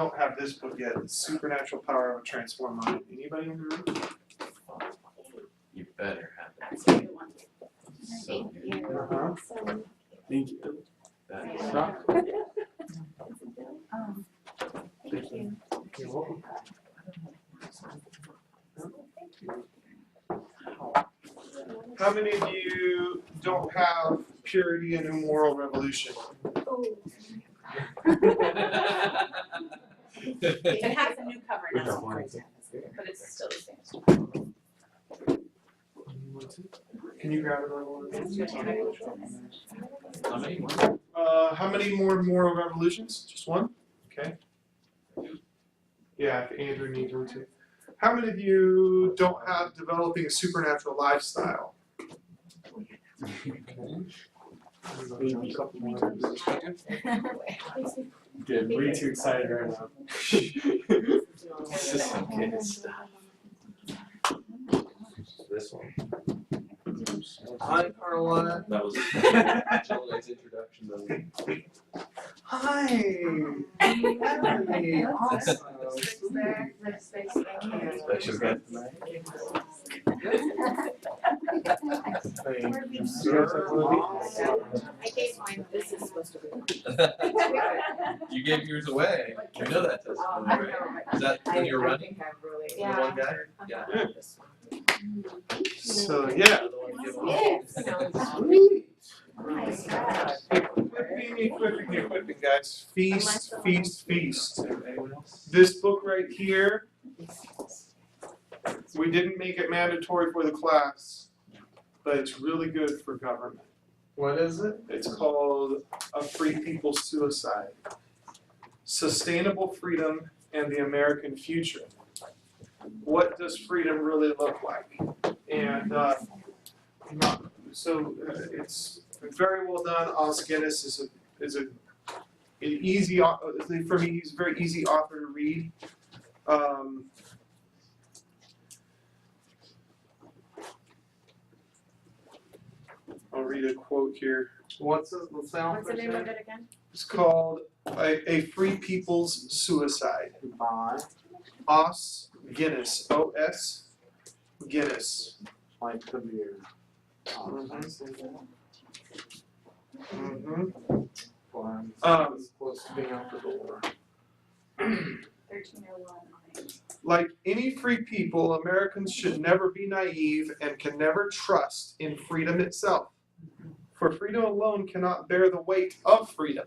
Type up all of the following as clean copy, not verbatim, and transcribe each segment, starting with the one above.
don't have this book yet. The Supernatural Power of a Transformed Mind. Anybody in the room? You better have that. That's a good one. So good. Uh-huh. Thank you. That is Thank you. You're welcome. How many of you don't have Purity and Immoral Revolution? It has a new cover now, but it's still the same story. Can you grab another one? How many more? How many more Moral Revolutions? Just one? Okay. Yeah, if Andrew needs one too. How many of you don't have Developing a Supernatural Lifestyle? Maybe a couple more. Good. Way too excited right now. This is some good stuff. This one. Hi, Carla. That was Julia's introduction to me. Hi. Emily. Awesome. Special guest tonight. Thank you, sir. I gave mine, this is supposed to be. You gave yours away. You know that testimony, right? Is that when you were running? The one guy? Yeah. So yeah. The one you Sweet. Equipping, guys. Feast, feast, feast. This book right here, we didn't make it mandatory for the class, but it's really good for government. What is it? It's called A Free People's Suicide. Sustainable Freedom and the American Future. What does freedom really look like? And it's very well done. Os Guinness is an easy, for me, he's a very easy author to read. I'll read a quote here. What's the sound? What's the name of it again? It's called A Free People's Suicide. By Os Guinness. O-S Guinness. like the beer. Mm-hmm. Close to being out the door. 1301 on it. Like any free people, Americans should never be naive and can never trust in freedom itself. For freedom alone cannot bear the weight of freedom.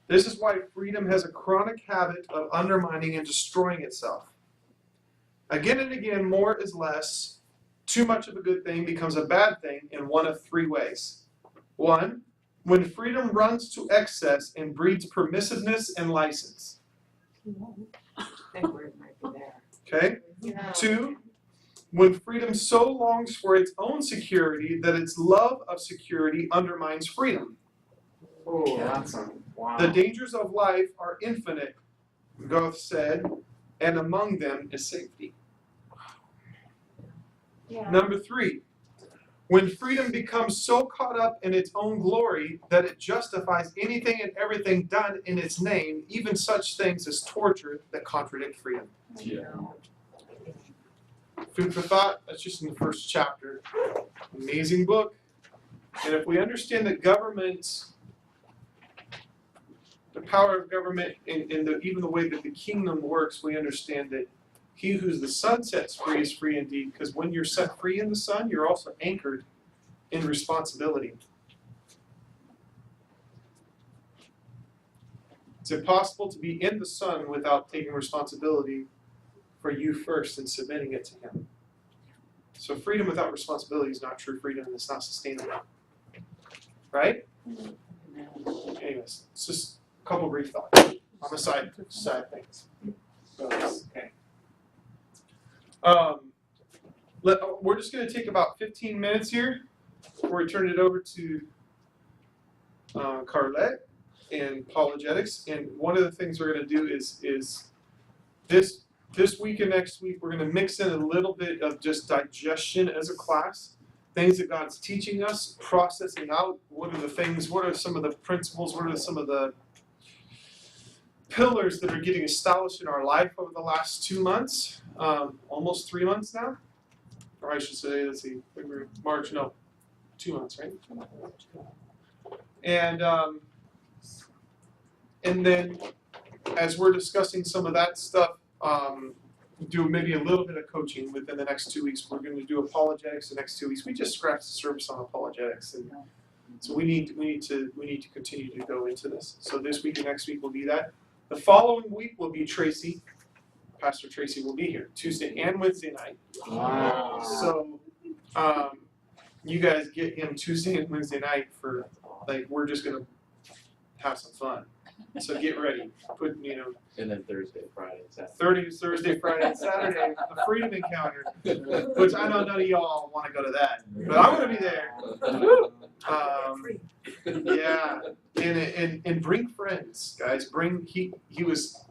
This is why freedom has a chronic habit of undermining and destroying itself. Again and again, more is less. Too much of a good thing becomes a bad thing in one of three ways. One, when freedom runs to excess and breeds permissiveness and license. Okay? Yeah. Two, when freedom so longs for its own security that its love of security undermines freedom. Oh, that's a wow. The dangers of life are infinite, Goethe said, and among them is safety. Yeah. Number three, when freedom becomes so caught up in its own glory that it justifies anything and everything done in its name, even such things as torture that contradict freedom. Yeah. Food for thought, that's just in the first chapter. Amazing book. And if we understand that government, the power of government, and even the way that the kingdom works, we understand that he who the Son sets free is free indeed, because when you're set free in the Son, you're also anchored in responsibility. It's impossible to be in the Son without taking responsibility for you first and submitting it to him. So freedom without responsibility is not true freedom, and it's not sustainable. Right? Anyways, it's just a couple brief thoughts on the side things. So, okay. We're just going to take about 15 minutes here before we turn it over to Carlette and apologetics. And one of the things we're going to do is this week and next week, we're going to mix in a little bit of just digestion as a class, things that God's teaching us, processing out what are the things, what are some of the principles, what are some of the pillars that are getting established in our life over the last 2 months, almost 3 months now. Or I should say, let's see, February, March, no, 2 months, right? And then as we're discussing some of that stuff, do maybe a little bit of coaching within the next 2 weeks. We're going to do apologetics the next 2 weeks. We just scratched the surface on apologetics, and so we need to continue to go into this. So this week and next week will be that. The following week will be Tracy. Pastor Tracy will be here Tuesday and Wednesday night. Wow. So you guys get him Tuesday and Wednesday night for we're just gonna have some fun. So get ready. Put And then Thursday, Friday, Saturday. Thursday, Friday, and Saturday, the Freedom Encounter, which I know none of y'all want to go to that, but I'm gonna be there. Yeah, and bring friends, guys. He was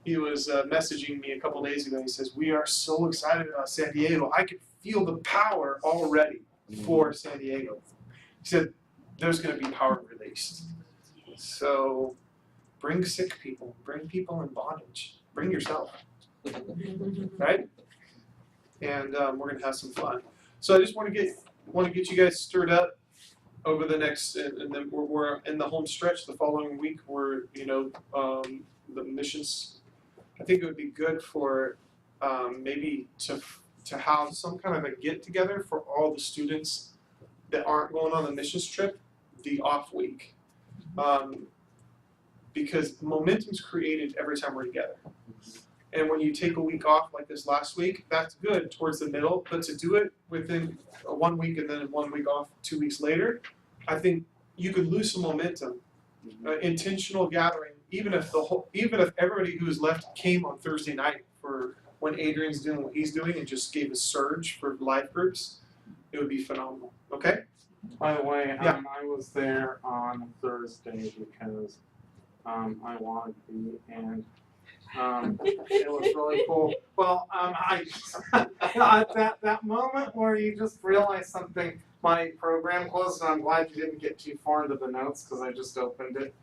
messaging me a couple days ago. He says, "We are so excited about San Diego. I could feel the power already for San Diego." He said, "There's going to be power released." So, bring sick people, bring people in bondage, bring yourself, right? And we're going to have some fun. So I just want to get you guys stirred up over the next, and then we're in the home stretch. The following week, we're the missions. I think it would be good for maybe to have some kind of a get together for all the students that aren't going on the missions trip, the off week, because momentum's created every time we're together. And when you take a week off like this last week, that's good towards the middle. But to do it within 1 week and then 1 week off 2 weeks later, I think you could lose some momentum. Intentional gathering. Even if everybody who is left came on Thursday night for when Adrian's doing what he's doing and just gave a surge for life groups, it would be phenomenal. Okay? By the way, Yeah. I was there on Thursday because I wanted to be, and it was really cool. Well, I at that moment where you just realize something, my program closed, and I'm glad you didn't get too far into the notes because I just opened it.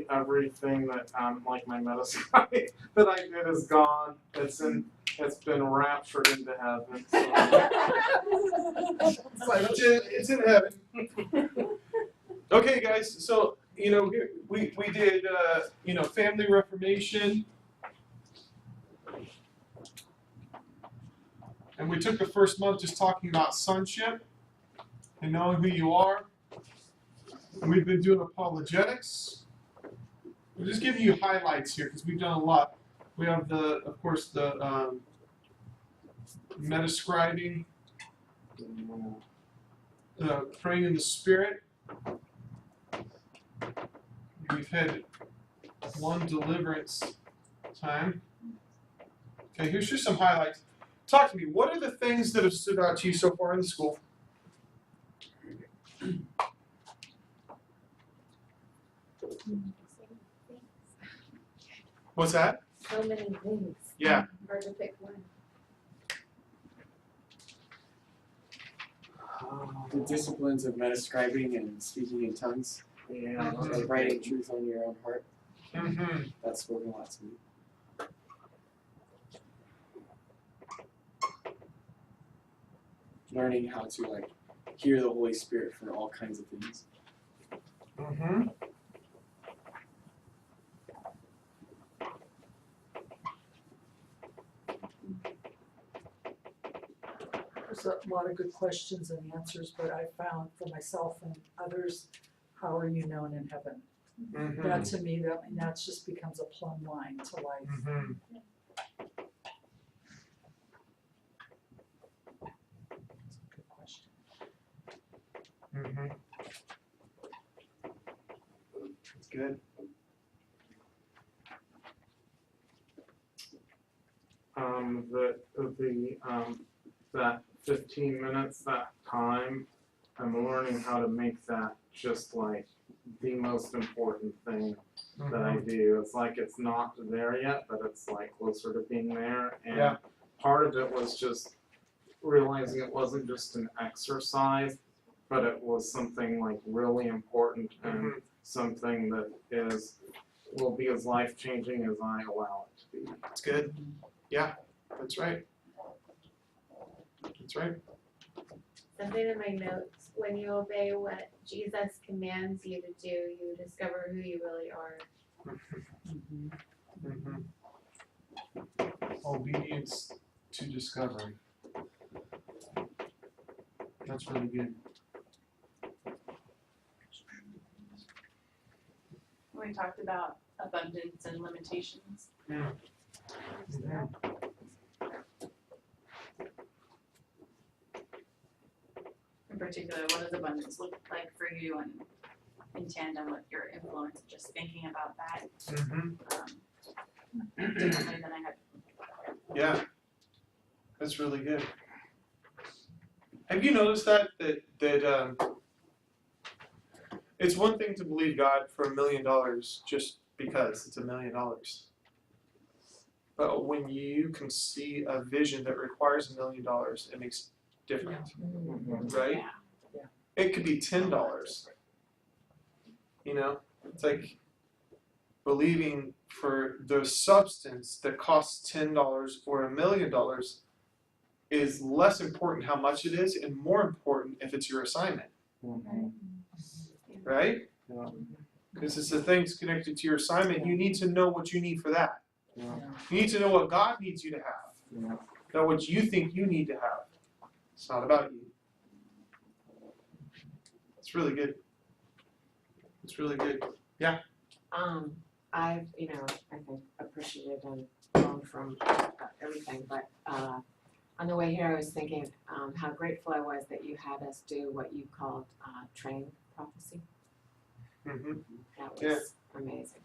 Everything that like my medicine that I did is gone. It's been raptured into heaven. So. It's in heaven. Okay, guys. So we did family reformation, and we took the first month just talking about sonship and knowing who you are. And we've been doing apologetics. We're just giving you highlights here because we've done a lot. We have of course, the metascribing, praying in the Spirit. We've had one deliverance time. Okay, here's just some highlights. Talk to me. What are the things that have stood out to you so far in the school? What's that? So many things. Yeah. Hard to pick one. The disciplines of metascribing and speaking in tongues, Yeah. like writing truth on your own heart. Mm-hmm. That's spoken a lot to me. Learning how to hear the Holy Spirit for all kinds of things. Mm-hmm. There's a lot of good questions and answers, but I found for myself and others, how are you known in heaven? Mm-hmm. That to me, that just becomes a plumb line to life. Mm-hmm. It's a good question. Mm-hmm. That's good. That 15 minutes, that time, I'm learning how to make that just like the most important thing that I do. It's like it's not there yet, but it's like closer to being there. And Yeah. part of it was just realizing it wasn't just an exercise, but it was something like really important and something that is will be as life changing as I allow it to be. That's good. Yeah, that's right. That's right. Something in my notes, when you obey what Jesus commands you to do, you discover who you really are. Mm-hmm. Obedience to discovery. That's really good. We talked about abundance and limitations. Yeah. In particular, what does abundance look like for you, and in tandem with your influence, just thinking about that Mm-hmm. differently than I had. Yeah. That's really good. Have you noticed that it's one thing to believe God for $1 million just because it's $1 million. But when you can see a vision that requires $1 million, it makes a difference, right? Yeah. It could be $10. You know, it's like believing for the substance that costs $10 or $1 million is less important how much it is, and more important if it's your assignment, right? Yeah. Because it's the things connected to your assignment. You need to know what you need for that. Yeah. You need to know what God needs you to have, Yeah. not what you think you need to have. It's not about you. It's really good. It's really good. I've, I think appreciated and grown from everything, but on the way here I was thinking how grateful I was that you had us do what you called train prophecy. Mm-hmm. That was Yeah. amazing.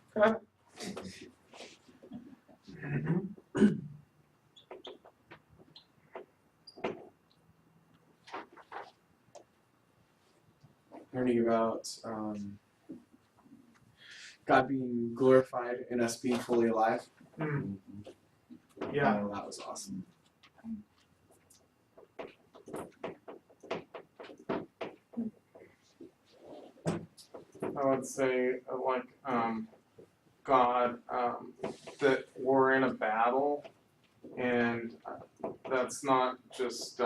Learning about God being glorified and us being fully alive. Mm. Yeah. Oh, that was awesome. I would say God, that we're in a battle, and that's not just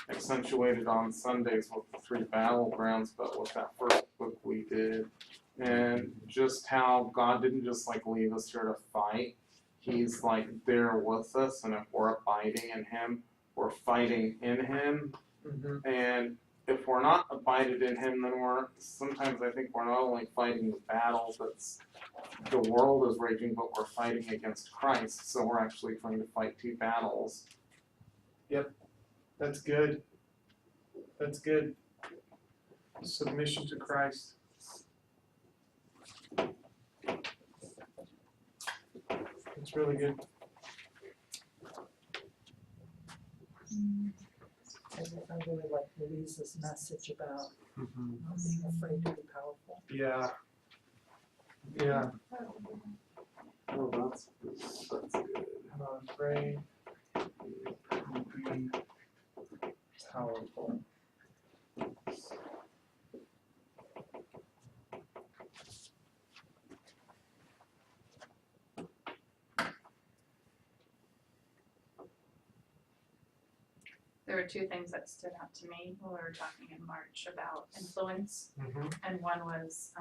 accentuated on Sundays with the 3 battlegrounds, but with that first book we did, and just how God didn't just leave us here to fight. He's there with us, and if we're abiding in Him, we're fighting in Him, Mm-hmm. and if we're not abided in Him, then sometimes I think we're not only fighting the battle that's the world is raging, but we're fighting against Christ, so we're actually trying to fight 2 battles. That's good. That's good. Submission to Christ. It's really good. I really like Louise's message about Mm-hmm. not being afraid to be powerful. Yeah. Yeah. Oh, that's good. Not afraid to be powerful. There were 2 things that stood out to me when we were talking in March about influence, Mm-hmm. and one was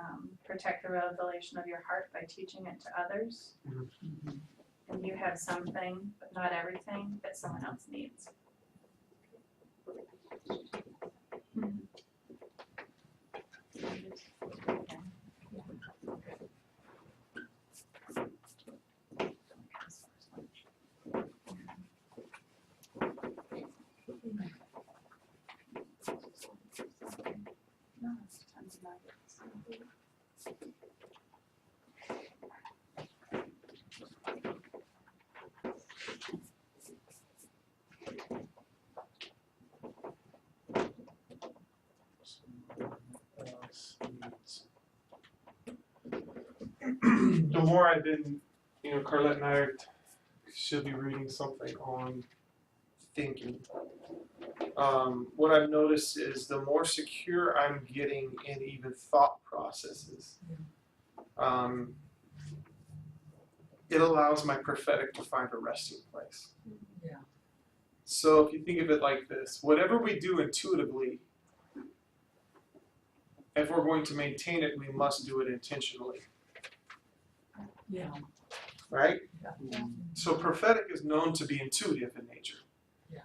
protect the revelation of your heart by teaching it to others. Mhm. And you have something, but not everything, that someone else needs. The more I've been, Carlette and I she'll be reading something on thinking. What I've noticed is the more secure I'm getting in even thought processes, it allows my prophetic to find a resting place. Yeah. So if you think of it like this, whatever we do intuitively, if we're going to maintain it, we must do it intentionally, Yeah. right? Yeah. So prophetic is known to be intuitive in nature. Yeah.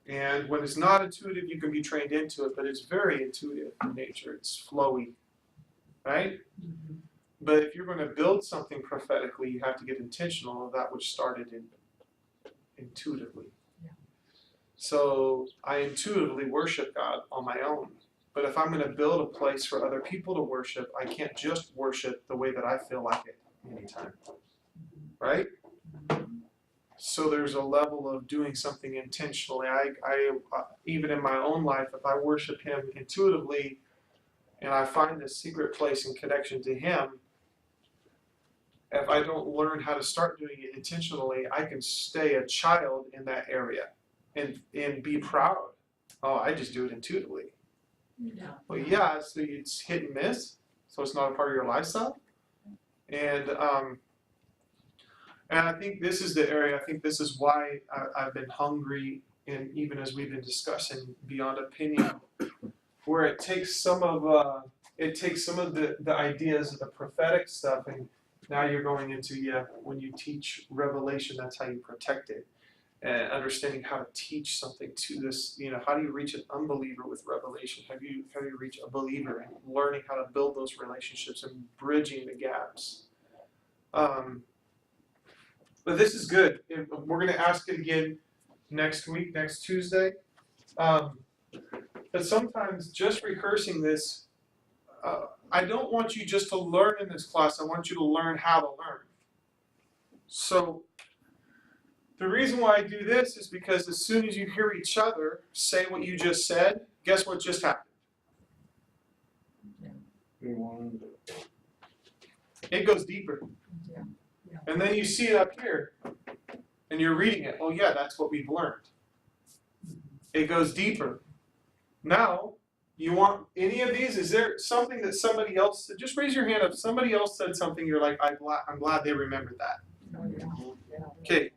And when it's not intuitive, you can be trained into it, but it's very intuitive in nature. It's flowy, right? Mhm. But if you're going to build something prophetically, you have to get intentional of that which started intuitively. Yeah. So I intuitively worship God on my own. But if I'm going to build a place for other people to worship, I can't just worship the way that I feel like it anytime. Right? So there's a level of doing something intentionally. I even in my own life, if I worship Him intuitively and I find this secret place and connection to Him, if I don't learn how to start doing it intentionally, I can stay a child in that area and be proud. Oh, I just do it intuitively. Yeah. Well, yeah, so it's hit and miss, so it's not a part of your lifestyle. And I think this is the area, I think this is why I've been hungry, and even as we've been discussing Beyond Opinion, where it takes some of the ideas of the prophetic stuff, and now you're going into, when you teach Revelation, that's how you protect it. And understanding how to teach something to this, how do you reach an unbeliever with Revelation? How do you reach a believer, and learning how to build those relationships and bridging the gaps? But this is good. We're going to ask it again next week, next Tuesday. But sometimes just rehearsing this, I don't want you just to learn in this class. I want you to learn how to learn. So the reason why I do this is because as soon as you hear each other say what you just said, guess what just happened? It goes deeper. Yeah. Yeah. And then you see it up here, and you're reading it. Oh yeah, that's what we've learned. It goes deeper. Now, you want any of these? Is there something that somebody else said? Just raise your hand if somebody else said something you're like, I'm glad they remembered that. Oh, yeah. Yeah. Okay.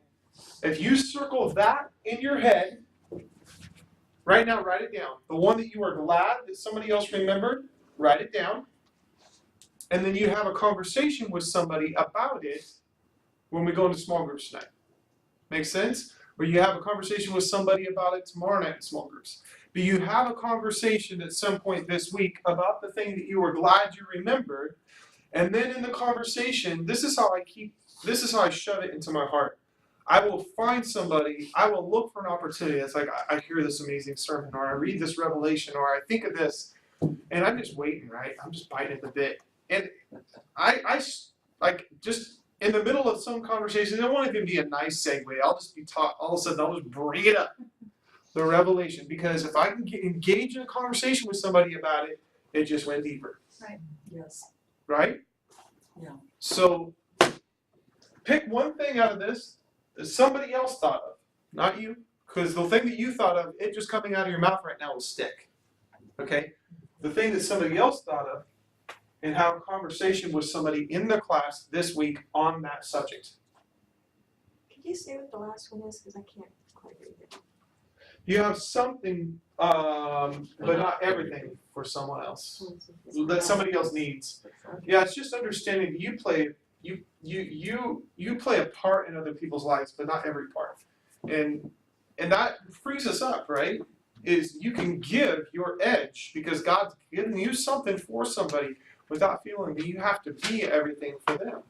If you circle that in your head, right now, write it down. The one that you are glad that somebody else remembered, write it down. And then you have a conversation with somebody about it when we go into small groups tonight. Make sense? Or you have a conversation with somebody about it tomorrow night in small groups. But you have a conversation at some point this week about the thing that you were glad you remembered. And then in the conversation, this is how I shove it into my heart. I will find somebody, I will look for an opportunity. It's like I hear this amazing sermon, or I read this revelation, or I think of this, and I'm just waiting, right? I'm just biting at the bit. And I like just in the middle of some conversation, it won't even be a nice segue. I'll just be taught, all of a sudden I'll just bring it up, the revelation. Because if I can engage in a conversation with somebody about it, it just went deeper. Right. Yes. Right? Yeah. So pick one thing out of this that somebody else thought of, not you. Because the thing that you thought of, it just coming out of your mouth right now will stick. Okay? The thing that somebody else thought of, and have a conversation with somebody in the class this week on that subject. Could you say what the last one is? Because I can't quite read it. You have something, but not everything for someone else that somebody else needs. Yeah, it's just understanding that you play a part in other people's lives, but not every part. And that frees us up, right? Is you can give your edge because God's given you something for somebody without feeling that you have to be everything for them.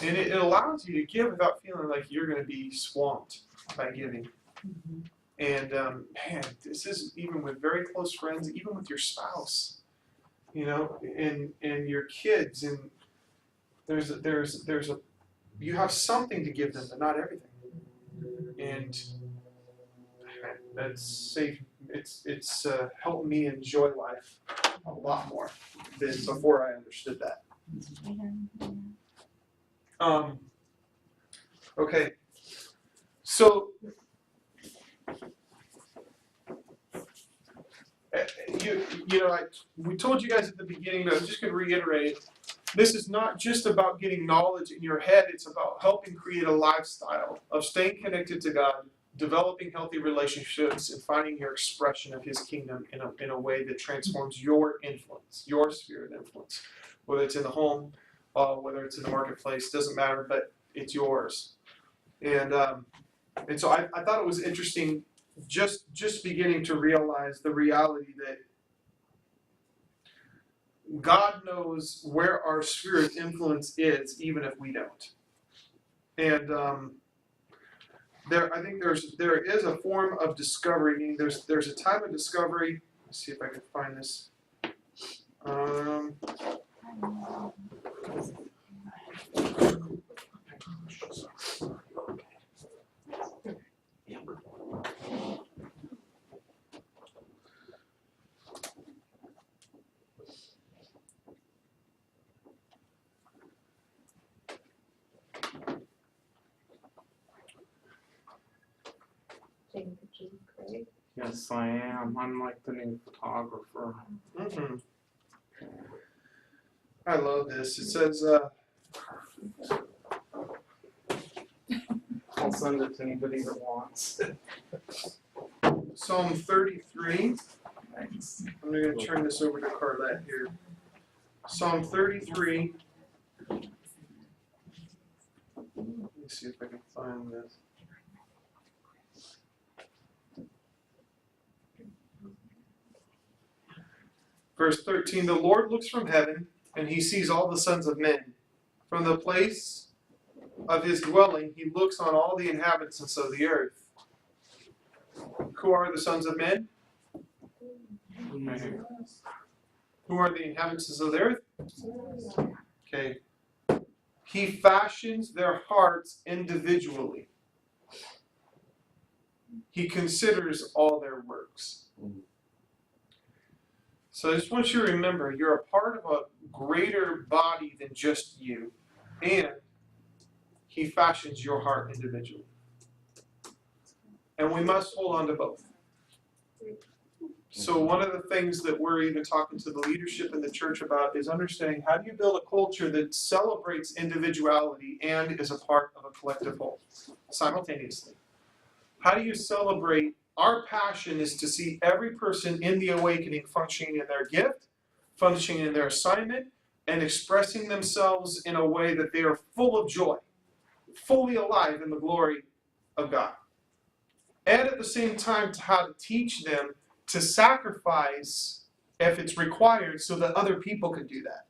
And it allows you to give without feeling like you're going to be swamped by giving. Mm-hmm. And man, this is even with very close friends, even with your spouse, and your kids, and you have something to give them, but not everything. And that's safe. It's helped me enjoy life a lot more than before I understood that. Okay, so we told you guys at the beginning, but I'm just going to reiterate it. this is not just about getting knowledge in your head, it's about helping create a lifestyle of staying connected to God, developing healthy relationships, and finding your expression of His kingdom in a way that transforms your influence, your sphere of influence. Whether it's in the home, whether it's in the marketplace, doesn't matter, but it's yours. And so I thought it was interesting just beginning to realize the reality that God knows where our sphere of influence is, even if we don't. And I think there is a form of discovery. Meaning there's a time of discovery. Let's see if I can find this. Taking pictures of Craig. Yes, I am. I'm like the new photographer. Mm-hmm. I love this. It says, I'll send it to anybody that wants. Psalm 33. Thanks. I'm going to turn this over to Carlette here. Psalm 33. Let me see if I can find this. Verse 13, the Lord looks from heaven, and He sees all the sons of men. From the place of His dwelling, He looks on all the inhabitants of the earth. Who are the sons of men? Who are the inhabitants of the earth? Okay. He fashions their hearts individually. He considers all their works. So I just want you to remember, you're a part of a greater body than just you. And He fashions your heart individually. And we must hold on to both. So one of the things that we're even talking to the leadership in the church about is understanding how do you build a culture that celebrates individuality and is a part of a collective whole simultaneously. How do you celebrate? Our passion is to see every person in the awakening functioning in their gift, functioning in their assignment, and expressing themselves in a way that they are full of joy, fully alive in the glory of God. And at the same time, how to teach them to sacrifice if it's required so that other people can do that.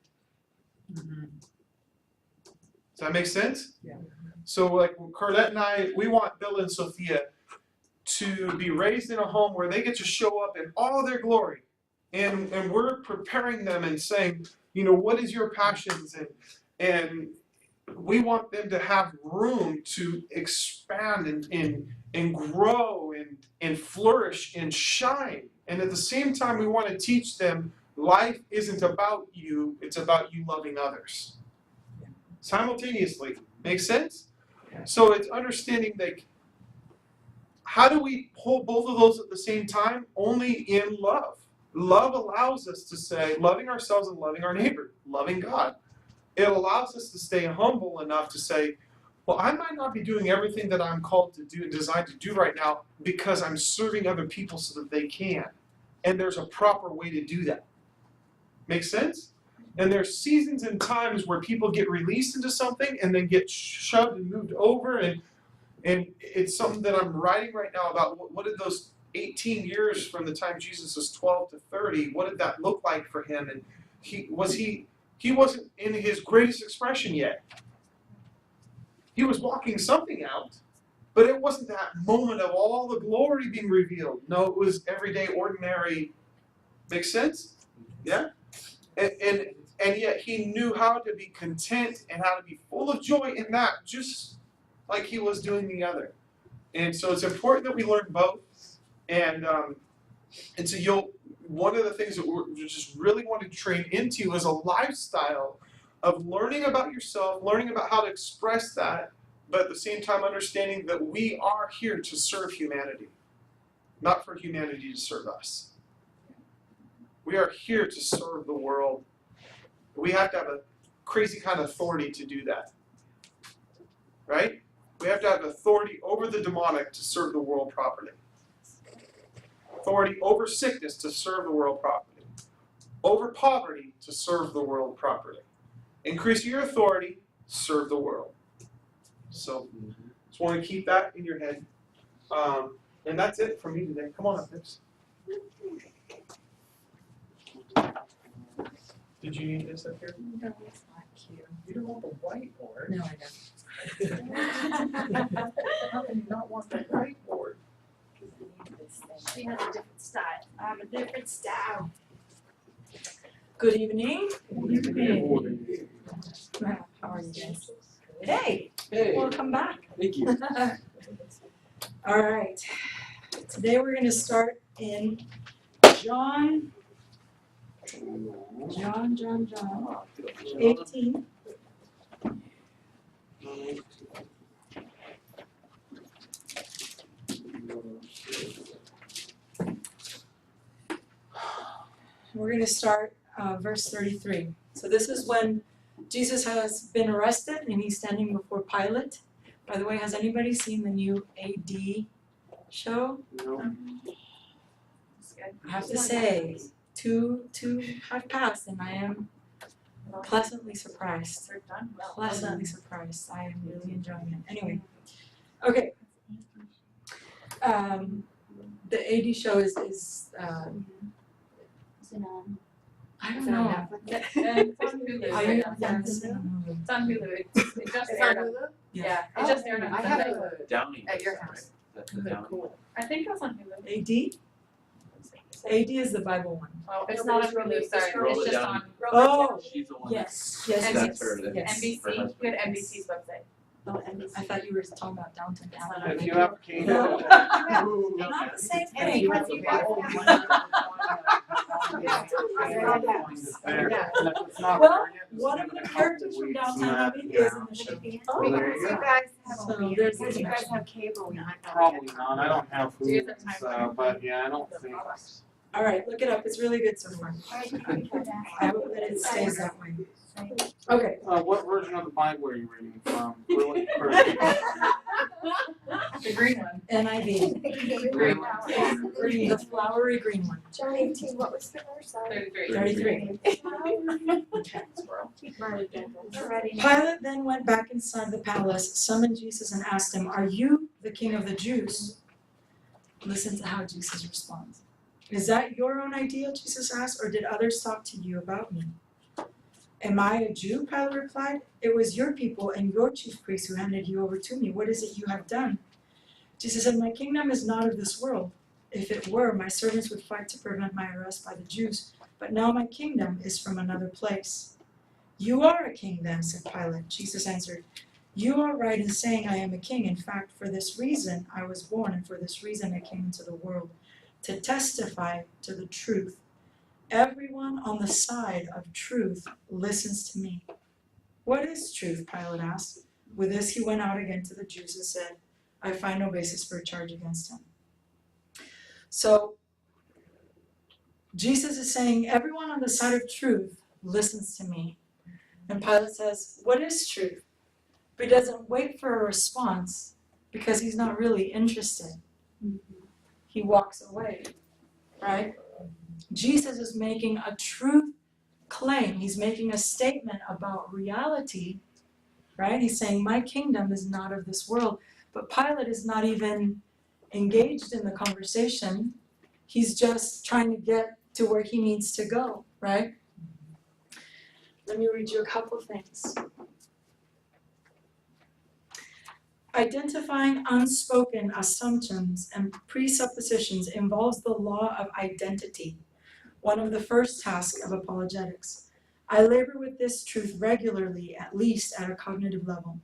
Mm-hmm. Does that make sense? Yeah. So like Carlette and I, we want Bill and Sophia to be raised in a home where they get to show up in all their glory. And we're preparing them and saying, you know, what is your passions? And we want them to have room to expand and grow and flourish and shine. And at the same time, we want to teach them life isn't about you, it's about you loving others. Simultaneously. Make sense? So it's understanding that how do we hold both of those at the same time? Only in love. Love allows us to say, loving ourselves and loving our neighbor, loving God. It allows us to stay humble enough to say, well, I might not be doing everything that I'm called to do and designed to do right now because I'm serving other people so that they can. And there's a proper way to do that. Make sense? And there's seasons and times where people get released into something and then get shoved and moved over. And it's something that I'm writing right now about what did those 18 years from the time Jesus was 12 to 30, what did that look like for him? And he wasn't in his greatest expression yet. He was walking something out, but it wasn't that moment of all the glory being revealed. No, it was everyday, ordinary. Make sense? Yeah? And yet he knew how to be content and how to be full of joy in that, just like he was doing the other. And so it's important that we learn both. And so one of the things that we just really want to train into is a lifestyle of learning about yourself, learning about how to express that, but at the same time understanding that we are here to serve humanity, not for humanity to serve us. We are here to serve the world. We have to have a crazy kind of authority to do that. Right? We have to have authority over the demonic to serve the world properly. Authority over sickness to serve the world properly. Over poverty to serve the world properly. Increase your authority, serve the world. So, just want to keep that in your head. And that's it for me today. Come on up, Nips. Did you need this up here? No, it's not cute. You don't want the whiteboard. No, I don't. How can you not want the whiteboard? She has a different style. I have a different style. Good evening. Good How are you guys? Hey, Hey, welcome back. thank you. All right. Today we're going to start in John 18. We're going to start verse 33. So this is when Jesus has been arrested and he's standing before Pilate. By the way, has anybody seen the new AD show? No. I have to say, two have passed and I am pleasantly surprised. Pleasantly surprised. I am really enjoying it. Anyway, okay. The AD show is Is it on? I don't know. It's on Hulu. I right yeah, now. it's on Hulu. It's on Hulu. It just It's aired on on. Hulu? Yeah, it just aired on I have Sunday. a, Downey. At your does that, house. right? The Downey. cool. I think it was on Hulu. AD? AD is the Bible one. Oh, it's not on Hulu, sorry. Roll It's it just down. on Oh, She's the one. yes, And yes, That's yes, her. That yes. her NBC. husband. Good NBC's website. Oh, I thought you were talking about Downton Abbey. If you have cable. No. Ooh, Not the same And thing. because you guys Well, one of the characters from Downton Abbey is in the show. Because you guys have, So there's because you a guys have cable, we might not. Probably not, I don't have Do you food, have time? so, but yeah, I don't think. All right, look it up. It's really good so far. I hope that it stays that way. Okay. What version of the Bible are you reading from? Really? Or- The green one. NIV. Green. The flowery green one. John 18, what was the verse? 33. 33. Already. Pilate then went back inside the palace, summoned Jesus, and asked him, "Are you the king of the Jews?" Listen to how Jesus responds. "Is that your own idea?" Jesus asked, "or did others talk to you about me?" "Am I a Jew?" Pilate replied. "It was your people and your chief priests who handed you over to me. What is it you have done?" Jesus said, "My kingdom is not of this world. If it were, my servants would fight to prevent my arrest by the Jews. But now my kingdom is from another place." "You are a king then," said Pilate. Jesus answered, "You are right in saying I am a king. In fact, for this reason I was born, and for this reason I came into the world, to testify to the truth. Everyone on the side of truth listens to me." "What is truth?" Pilate asked. With this he went out again to the Jews and said, "I find no basis for a charge against him." So, Jesus is saying, everyone on the side of truth listens to me. And Pilate says, "What is truth?" But he doesn't wait for a response because he's not really interested. He walks away, right? Jesus is making a truth claim. He's making a statement about reality, right? He's saying, my kingdom is not of this world. But Pilate is not even engaged in the conversation. He's just trying to get to where he needs to go, right? Let me read you a couple of things. Identifying unspoken assumptions and presuppositions involves the law of identity, one of the first tasks of apologetics. I labor with this truth regularly, at least at a cognitive level.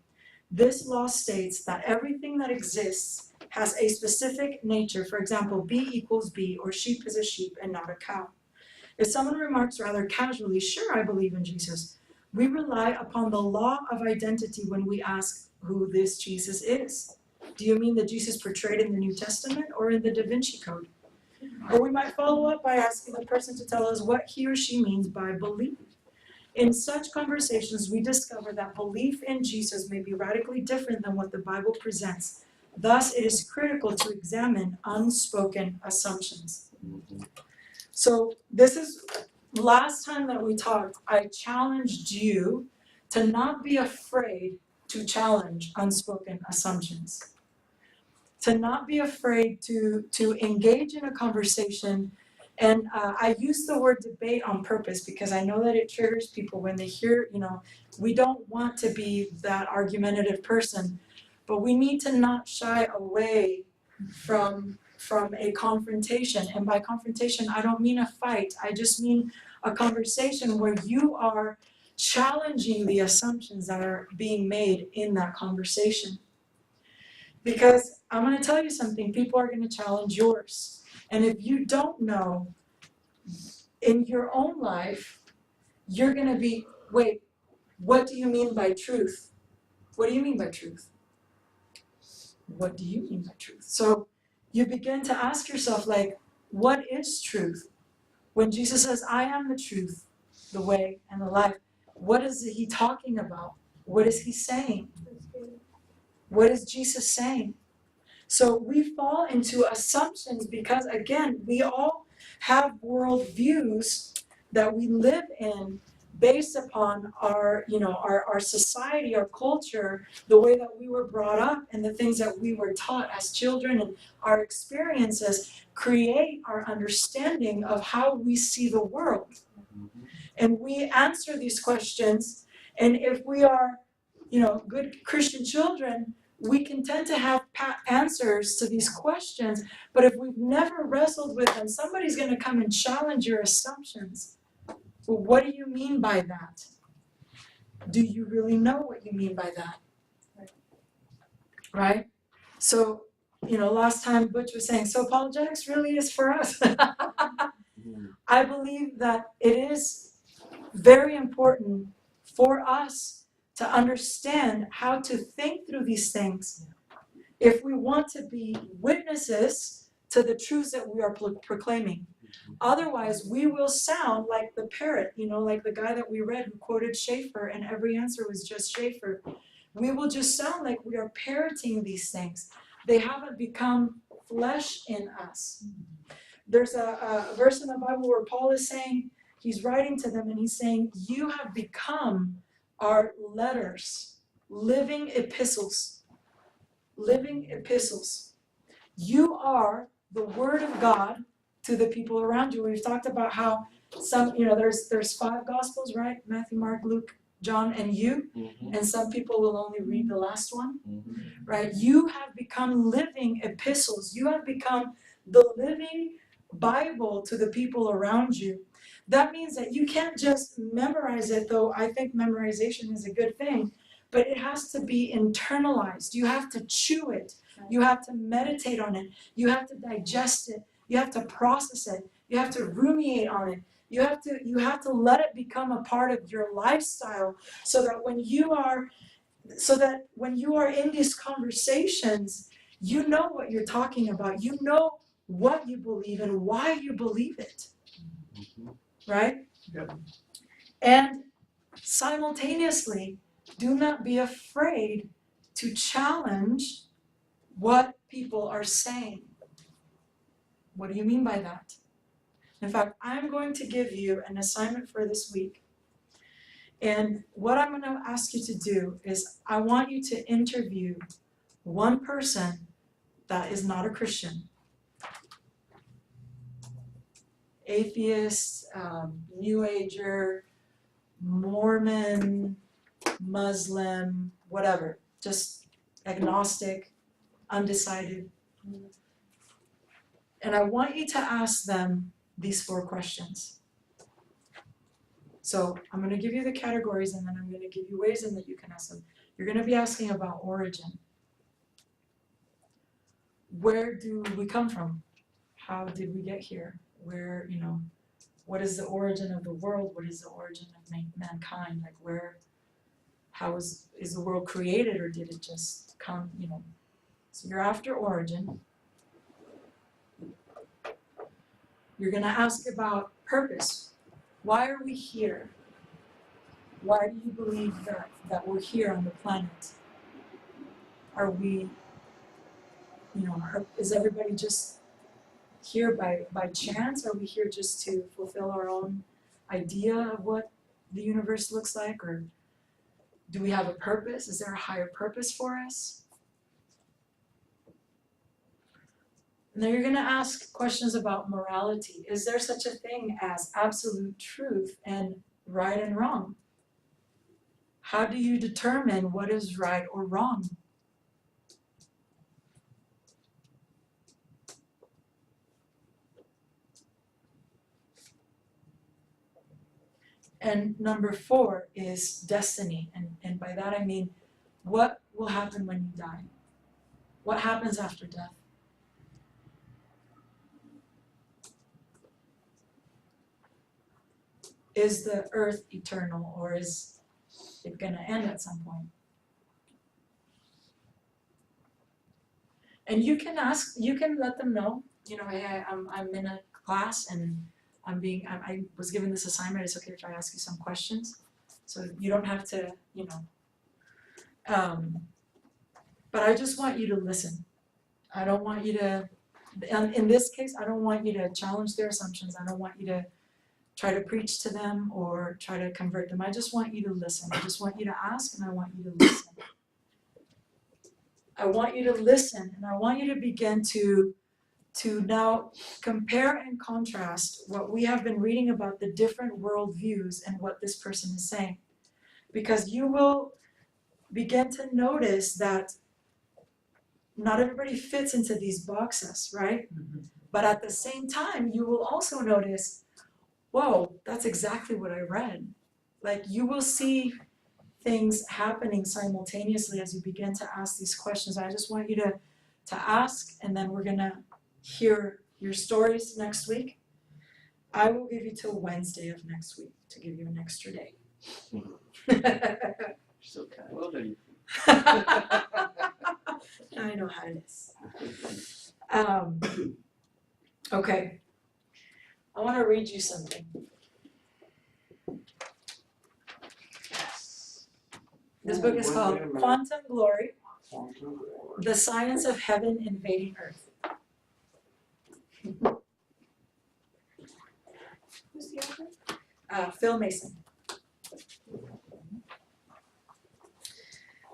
This law states that everything that exists has a specific nature. For example, B equals B, or sheep is a sheep and not a cow. If someone remarks rather casually, "Sure, I believe in Jesus," we rely upon the law of identity when we ask who this Jesus is. Do you mean the Jesus portrayed in the New Testament or in the Da Vinci Code? Or we might follow up by asking the person to tell us what he or she means by belief. In such conversations, we discover that belief in Jesus may be radically different than what the Bible presents. Thus, it is critical to examine unspoken assumptions. So, this is last time that we talked, I challenged you to not be afraid to challenge unspoken assumptions. To not be afraid to engage in a conversation. And I use the word debate on purpose because I know that it triggers people when they hear, we don't want to be that argumentative person, but we need to not shy away from a confrontation. And by confrontation, I don't mean a fight. I just mean a conversation where you are challenging the assumptions that are being made in that conversation. Because I'm going to tell you something, people are going to challenge yours. And if you don't know in your own life, you're going to be, wait, what do you mean by truth? What do you mean by truth? What do you mean by truth? So you begin to ask yourself, like, what is truth? When Jesus says, I am the truth, the way, and the life, what is he talking about? What is he saying? What is Jesus saying? So we fall into assumptions because, again, we all have worldviews that we live in based upon our society, our culture, the way that we were brought up, and the things that we were taught as children, and our experiences create our understanding of how we see the world. And we answer these questions, and if we are, good Christian children, we can tend to have answers to these questions, but if we've never wrestled with them, somebody's going to come and challenge your assumptions. Well, what do you mean by that? Do you really know what you mean by that? Right? So, last time Butch was saying, so apologetics really is for us. I believe that it is very important for us to understand how to think through these things if we want to be witnesses to the truths that we are proclaiming. Otherwise, we will sound like the parrot, like the guy that we read who quoted Schaeffer, and every answer was just Schaeffer. We will just sound like we are parroting these things. They haven't become flesh in us. There's a verse in the Bible where Paul is saying, he's writing to them and he's saying, you have become our letters, living epistles. Living epistles. You are the word of God to the people around you. We've talked about how some, there's 5 gospels, right? Matthew, Mark, Luke, John, and you. And some people will only read the last one, right? You have become living epistles. You have become the living Bible to the people around you. That means that you can't just memorize it, though I think memorization is a good thing, but it has to be internalized. You have to chew it. You have to meditate on it. You have to digest it. You have to process it. You have to ruminate on it. You have to let it become a part of your lifestyle so that when you are in these conversations, you know what you're talking about. You know what you believe and why you believe it. Right? Yep. And simultaneously, do not be afraid to challenge what people are saying. What do you mean by that? In fact, I'm going to give you an assignment for this week. And what I'm going to ask you to do is I want you to interview one person that is not a Christian. Atheist, New Ager, Mormon, Muslim, whatever. Just agnostic, undecided. And I want you to ask them these 4 questions. So I'm going to give you the categories and then I'm going to give you ways in that you can ask them. You're going to be asking about origin. Where do we come from? How did we get here? Where, what is the origin of the world? What is the origin of mankind? Like how is the world created or did it just come, So you're after origin. You're going to ask about purpose. Why are we here? Why do you believe that we're here on the planet? Are we, is everybody just here by chance? Are we here just to fulfill our own idea of what the universe looks like? Or do we have a purpose? Is there a higher purpose for us? And then you're going to ask questions about morality. Is there such a thing as absolute truth and right and wrong? How do you determine what is right or wrong? And number 4 is destiny. And by that I mean, what will happen when you die? What happens after death? Is the earth eternal, or is it going to end at some point? And you can let them know, hey, I'm in a class and I was given this assignment. It's okay if I ask you some questions. So you don't have to, but I just want you to listen. I don't want you to, in this case, I don't want you to challenge their assumptions. I don't want you to try to preach to them or try to convert them. I just want you to listen. I just want you to ask, and I want you to listen. I want you to listen, and I want you to begin to now compare and contrast what we have been reading about the different worldviews and what this person is saying. Because you will begin to notice that not everybody fits into these boxes, right? Mm-hmm. But at the same time, you will also notice, whoa, that's exactly what I read. Like, you will see things happening simultaneously as you begin to ask these questions. I just want you to ask, and then we're going to hear your stories next week. I will give you till Wednesday of next week to give you an extra day. So kind. Well done. I know how it is. Okay. I want to read you something. This book is called Quantum Glory, The Science of Heaven Invading Earth. Who's the author? Phil Mason.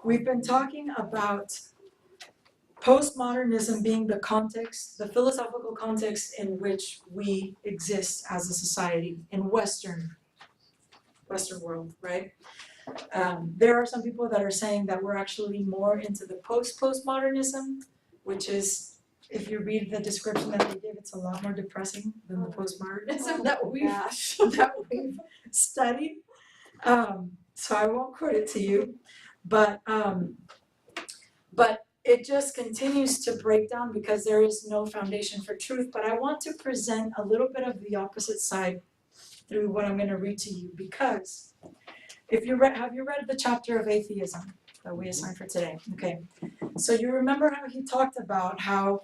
We've been talking about postmodernism being the context, the philosophical context in which we exist as a society in Western world, right? There are some people that are saying that we're actually more into the postmodernism, which is, if you read the description that they give, it's a lot more depressing than the postmodernism that we've studied. So I won't quote it to you, but it just continues to break down because there is no foundation for truth. But I want to present a little bit of the opposite side through what I'm going to read to you, because have you read the chapter of atheism that we assigned for today? Okay, so you remember how he talked about how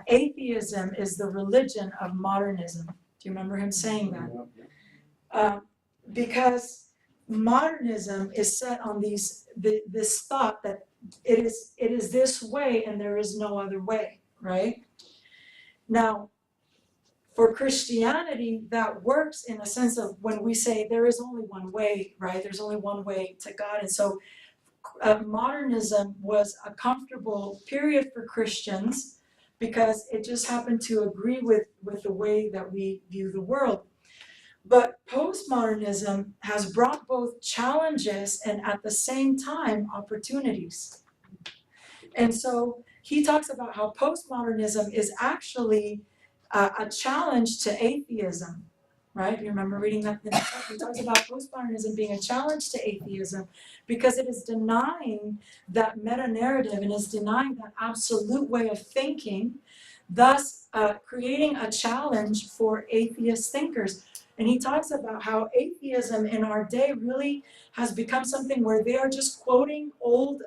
atheism is the religion of modernism. Do you remember him saying that? Because modernism is set on this thought that it is this way and there is no other way, right? Now, for Christianity, that works in a sense of when we say there is only one way, right? There's only one way to God. And so modernism was a comfortable period for Christians because it just happened to agree with the way that we view the world. But postmodernism has brought both challenges and at the same time opportunities. And so he talks about how postmodernism is actually a challenge to atheism, right? You remember reading that in the book? He talks about postmodernism being a challenge to atheism because it is denying that meta-narrative and is denying that absolute way of thinking, thus creating a challenge for atheist thinkers. And he talks about how atheism in our day really has become something where they are just quoting old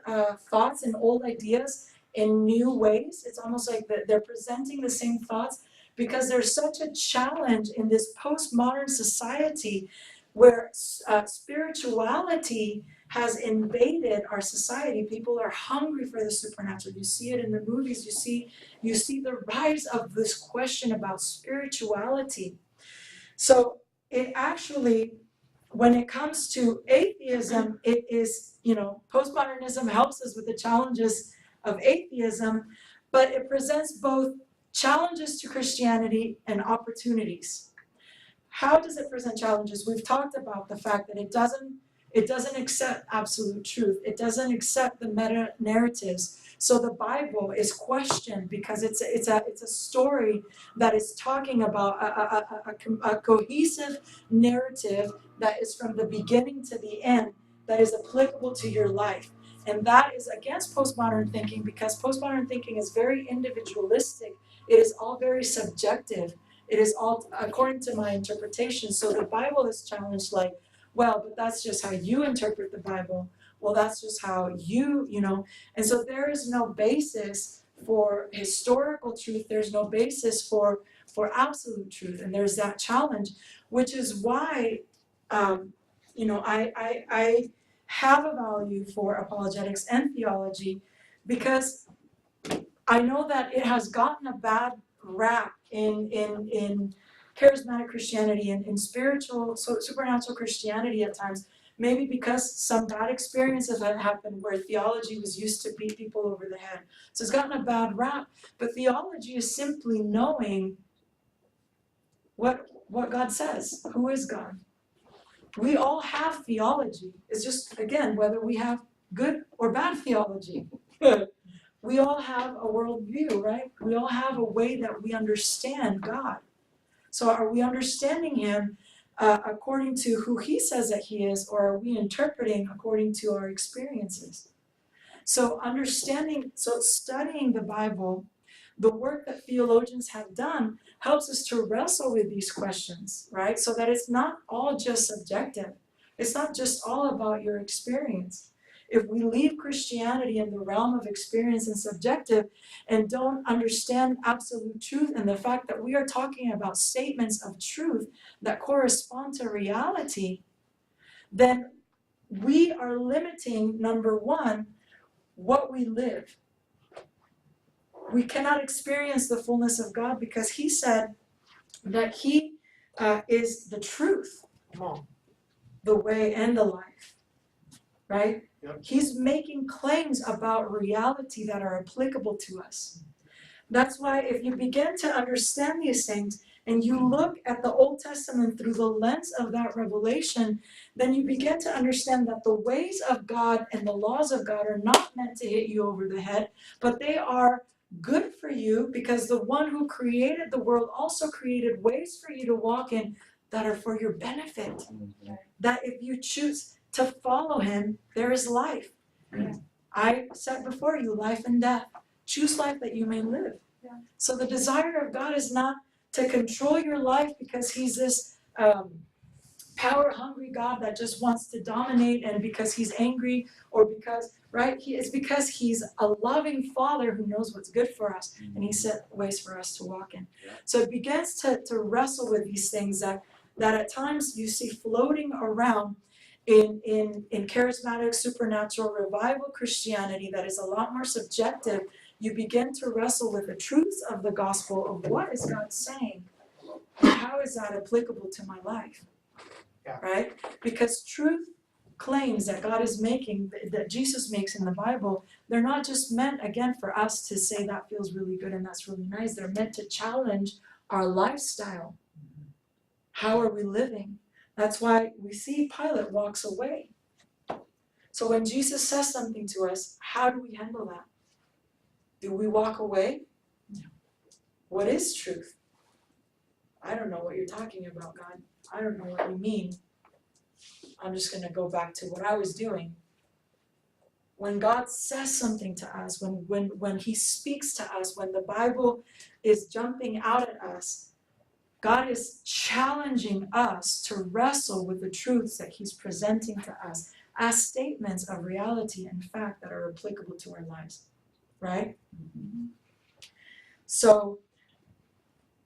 thoughts and old ideas in new ways. It's almost like they're presenting the same thoughts because there's such a challenge in this postmodern society where spirituality has invaded our society. People are hungry for the supernatural. You see it in the movies. You see the rise of this question about spirituality. So it actually, when it comes to atheism, it is, postmodernism helps us with the challenges of atheism, but it presents both challenges to Christianity and opportunities. How does it present challenges? We've talked about the fact that it doesn't accept absolute truth. It doesn't accept the meta narratives. So the Bible is questioned because it's a story that is talking about a cohesive narrative that is from the beginning to the end, that is applicable to your life. And that is against postmodern thinking, because postmodern thinking is very individualistic. It is all very subjective. It is all according to my interpretation. So the Bible is challenged like, well, but that's just how you interpret the Bible. Well, that's just how you. And so there is no basis for historical truth. There's no basis for absolute truth. And there's that challenge, which is why, I have a value for apologetics and theology, because I know that it has gotten a bad rap in charismatic Christianity and in spiritual, supernatural Christianity at times, maybe because some bad experiences had happened where theology was used to beat people over the head. So it's gotten a bad rap. But theology is simply knowing what God says. Who is God? We all have theology. It's just, again, whether we have good or bad theology. We all have a worldview, right? We all have a way that we understand God. So are we understanding him according to who he says that he is, or are we interpreting according to our experiences? So studying the Bible, the work that theologians have done helps us to wrestle with these questions, right? So that it's not all just subjective. It's not just all about your experience. If we leave Christianity in the realm of experience and subjective and don't understand absolute truth and the fact that we are talking about statements of truth that correspond to reality, then we are limiting, number one, what we live. We cannot experience the fullness of God because he said that he is the truth, the way, and the life, right? Yep. He's making claims about reality that are applicable to us. That's why if you begin to understand these things and you look at the Old Testament through the lens of that revelation, then you begin to understand that the ways of God and the laws of God are not meant to hit you over the head, but they are good for you because the one who created the world also created ways for you to walk in that are for your benefit. That if you choose to follow him, there is life. I set before you life and death. Choose life that you may live. So the desire of God is not to control your life because he's this power-hungry God that just wants to dominate, and because he's angry, or because, right? It's because he's a loving father who knows what's good for us, and he set ways for us to walk in. So it begins to wrestle with these things that at times you see floating around in charismatic, supernatural, revival Christianity that is a lot more subjective. You begin to wrestle with the truths of the gospel of what is God saying? How is that applicable to my life? Yeah. Right? Because truth claims that God is making, that Jesus makes in the Bible, they're not just meant, again, for us to say that feels really good and that's really nice. They're meant to challenge our lifestyle. How are we living? That's why we see Pilate walks away. So when Jesus says something to us, how do we handle that? Do we walk away? No. What is truth? I don't know what you're talking about, God. I don't know what you mean. I'm just going to go back to what I was doing. When God says something to us, when he speaks to us, when the Bible is jumping out at us, God is challenging us to wrestle with the truths that he's presenting to us as statements of reality and fact that are applicable to our lives, right? So,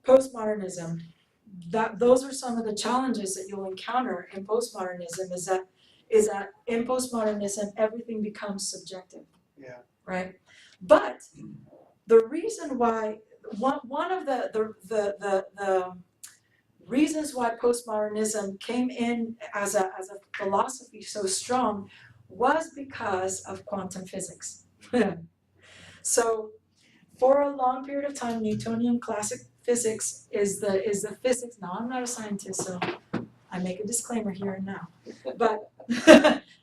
postmodernism, those are some of the challenges that you'll encounter in postmodernism is that in postmodernism everything becomes subjective. Yeah. Right? But the reason why one of the reasons why postmodernism came in as a philosophy so strong was because of quantum physics. So for a long period of time, Newtonian classic physics is the physics. Now I'm not a scientist, so I make a disclaimer here and now. But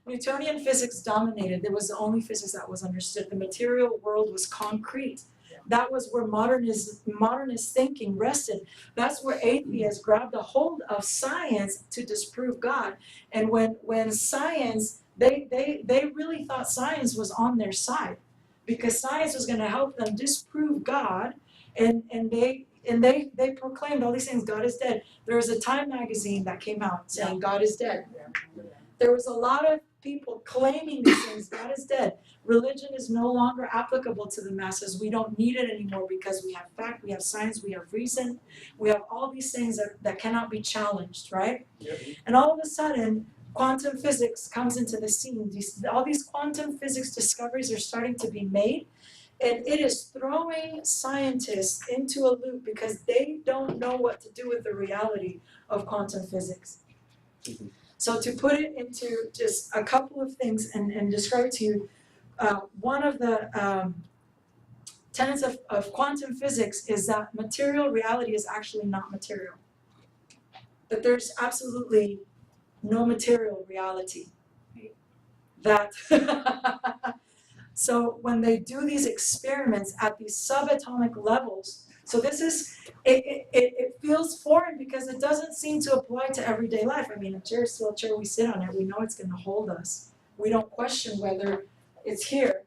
Newtonian physics dominated. It was the only physics that was understood. The material world was concrete. That was where modernist thinking rested. That's where atheists grabbed a hold of science to disprove God. And when science, they really thought science was on their side, because science was going to help them disprove God, and they proclaimed all these things. God is dead. There was a Time magazine that came out saying God is dead. There was a lot of people claiming these things. God is dead. Religion is no longer applicable to the masses. We don't need it anymore because we have fact, we have science, we have reason, we have all these things that cannot be challenged, right? Yep. And all of a sudden, quantum physics comes into the scene. All these quantum physics discoveries are starting to be made, and it is throwing scientists into a loop because they don't know what to do with the reality of quantum physics. So to put it into just a couple of things and describe to you, one of the tenets of quantum physics is that material reality is actually not material. That there's absolutely no material reality. That so when they do these experiments at these subatomic levels, so this is, it feels foreign because it doesn't seem to apply to everyday life. I mean, a chair is still a chair, we sit on it, we know it's going to hold us. We don't question whether it's here,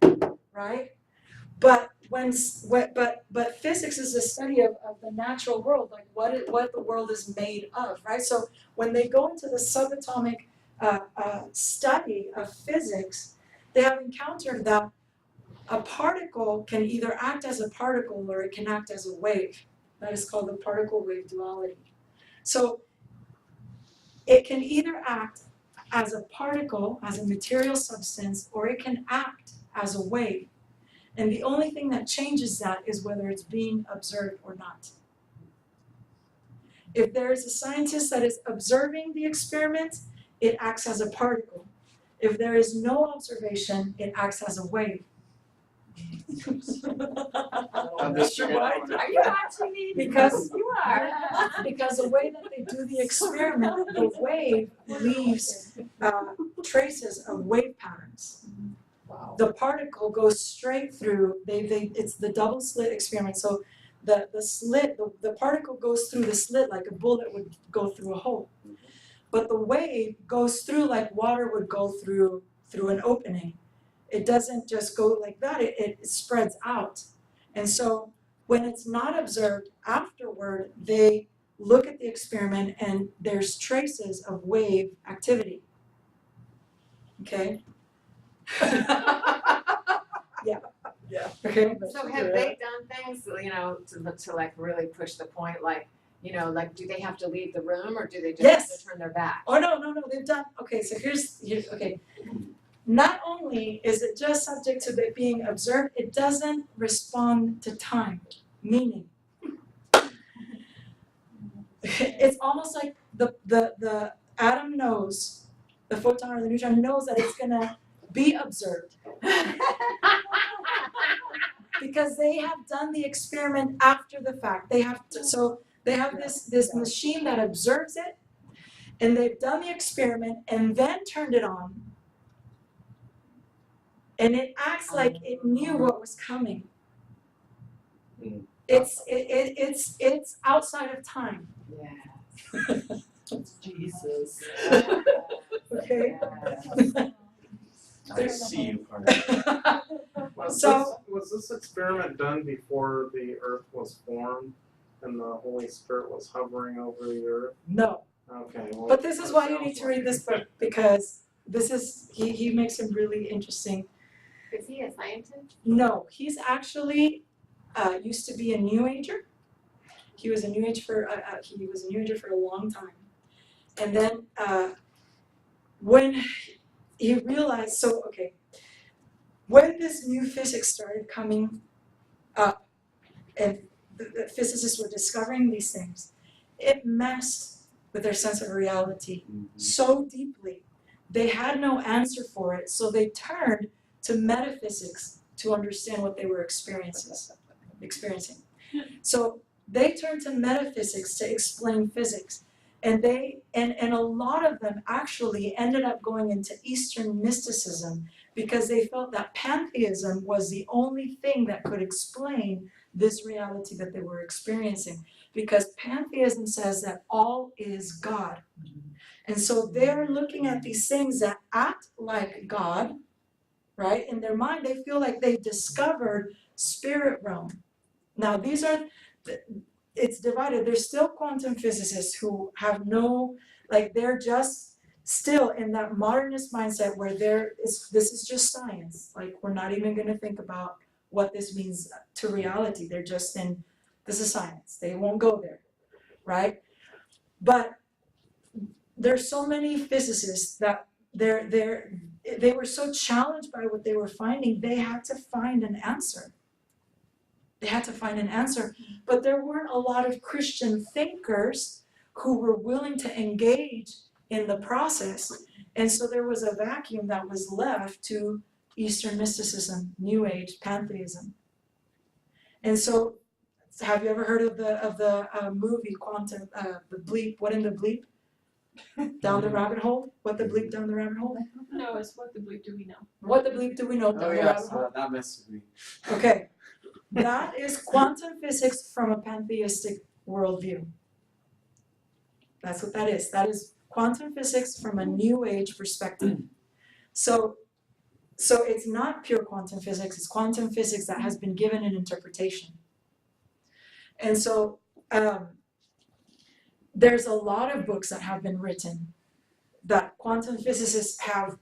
right? But but physics is a study of the natural world, like what the world is made of, right? So when they go into the subatomic study of physics, they have encountered that a particle can either act as a particle or it can act as a wave. That is called the particle-wave duality. So it can either act as a particle, as a material substance, or it can act as a wave. And the only thing that changes that is whether it's being observed or not. If there is a scientist that is observing the experiment, it acts as a particle. If there is no observation, it acts as a wave. Mr. White. Are you watching me? Because You are. because the way that they do the experiment, the wave leaves traces of wave patterns. Wow. The particle goes straight through. It's the double slit experiment. So the particle goes through the slit like a bullet would go through a hole, but the wave goes through like water would go through an opening. It doesn't just go like that. It spreads out, and so when it's not observed afterward, they look at the experiment and there's traces of wave activity. Okay. Yeah. Okay. So have they done things, to like really push the point, like, like do they have to leave the room or do they just have Yes. to turn their back? Oh no, they've done, okay, so here's okay. Not only is it just subject to it being observed, it doesn't respond to time, meaning. It's almost like the atom knows, the photon or the neutron knows that it's gonna be observed. Because they have done the experiment after the fact. They have this machine that observes it, and they've done the experiment and then turned it on. And it acts like it knew what was coming. It's outside of time. Yeah. Jesus. Okay. I see you, Carter. Was this experiment done before the Earth was formed and the Holy Spirit was hovering over the Earth? No. Okay. Well, But this is that why you sounds need to like read this book, because this is he makes some really interesting. Is he a scientist? No, he's actually used to be a New Ager. He was a New Age for he was a New Ager for a long time, and then when he realized, so okay, when this new physics started coming up, and the physicists were discovering these things, it messed with their sense of reality so deeply. They had no answer for it, so they turned to metaphysics to understand what they were experiencing. So they turned to metaphysics to explain physics. And a lot of them actually ended up going into Eastern mysticism because they felt that pantheism was the only thing that could explain this reality that they were experiencing. Because pantheism says that all is God. And so they're looking at these things that act like God, right? In their mind, they feel like they've discovered spirit realm. Now, these are, it's divided. There's still quantum physicists who have no, like they're just still in that modernist mindset where this is just science. Like we're not even going to think about what this means to reality. They're just in, this is science. They won't go there, right? But there's so many physicists that they were so challenged by what they were finding, they had to find an answer. But there weren't a lot of Christian thinkers who were willing to engage in the process. And so there was a vacuum that was left to Eastern mysticism, New Age, pantheism. And so, have you ever heard of the movie Quantum, the Bleep, What in the Bleep? Down the rabbit hole? What the bleep down the rabbit hole? No, it's what the bleep do we know? What the bleep do we know down Oh the yeah, rabbit hole? so that messed with me. Okay, that is quantum physics from a pantheistic worldview. That's what that is. That is quantum physics from a New Age perspective. So it's not pure quantum physics, it's quantum physics that has been given an interpretation. And so there's a lot of books that have been written that quantum physicists have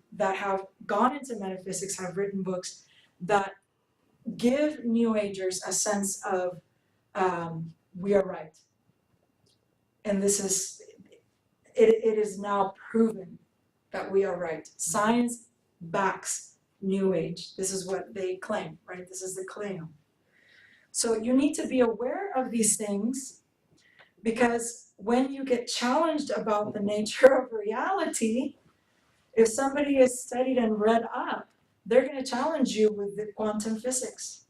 gone into metaphysics, have written books that give New Agers a sense of we are right. And this is, it is now proven that we are right. Science backs New Age. This is what they claim, right? This is the claim. So you need to be aware of these things because when you get challenged about the nature of reality, if somebody has studied and read up, they're going to challenge you with the quantum physics.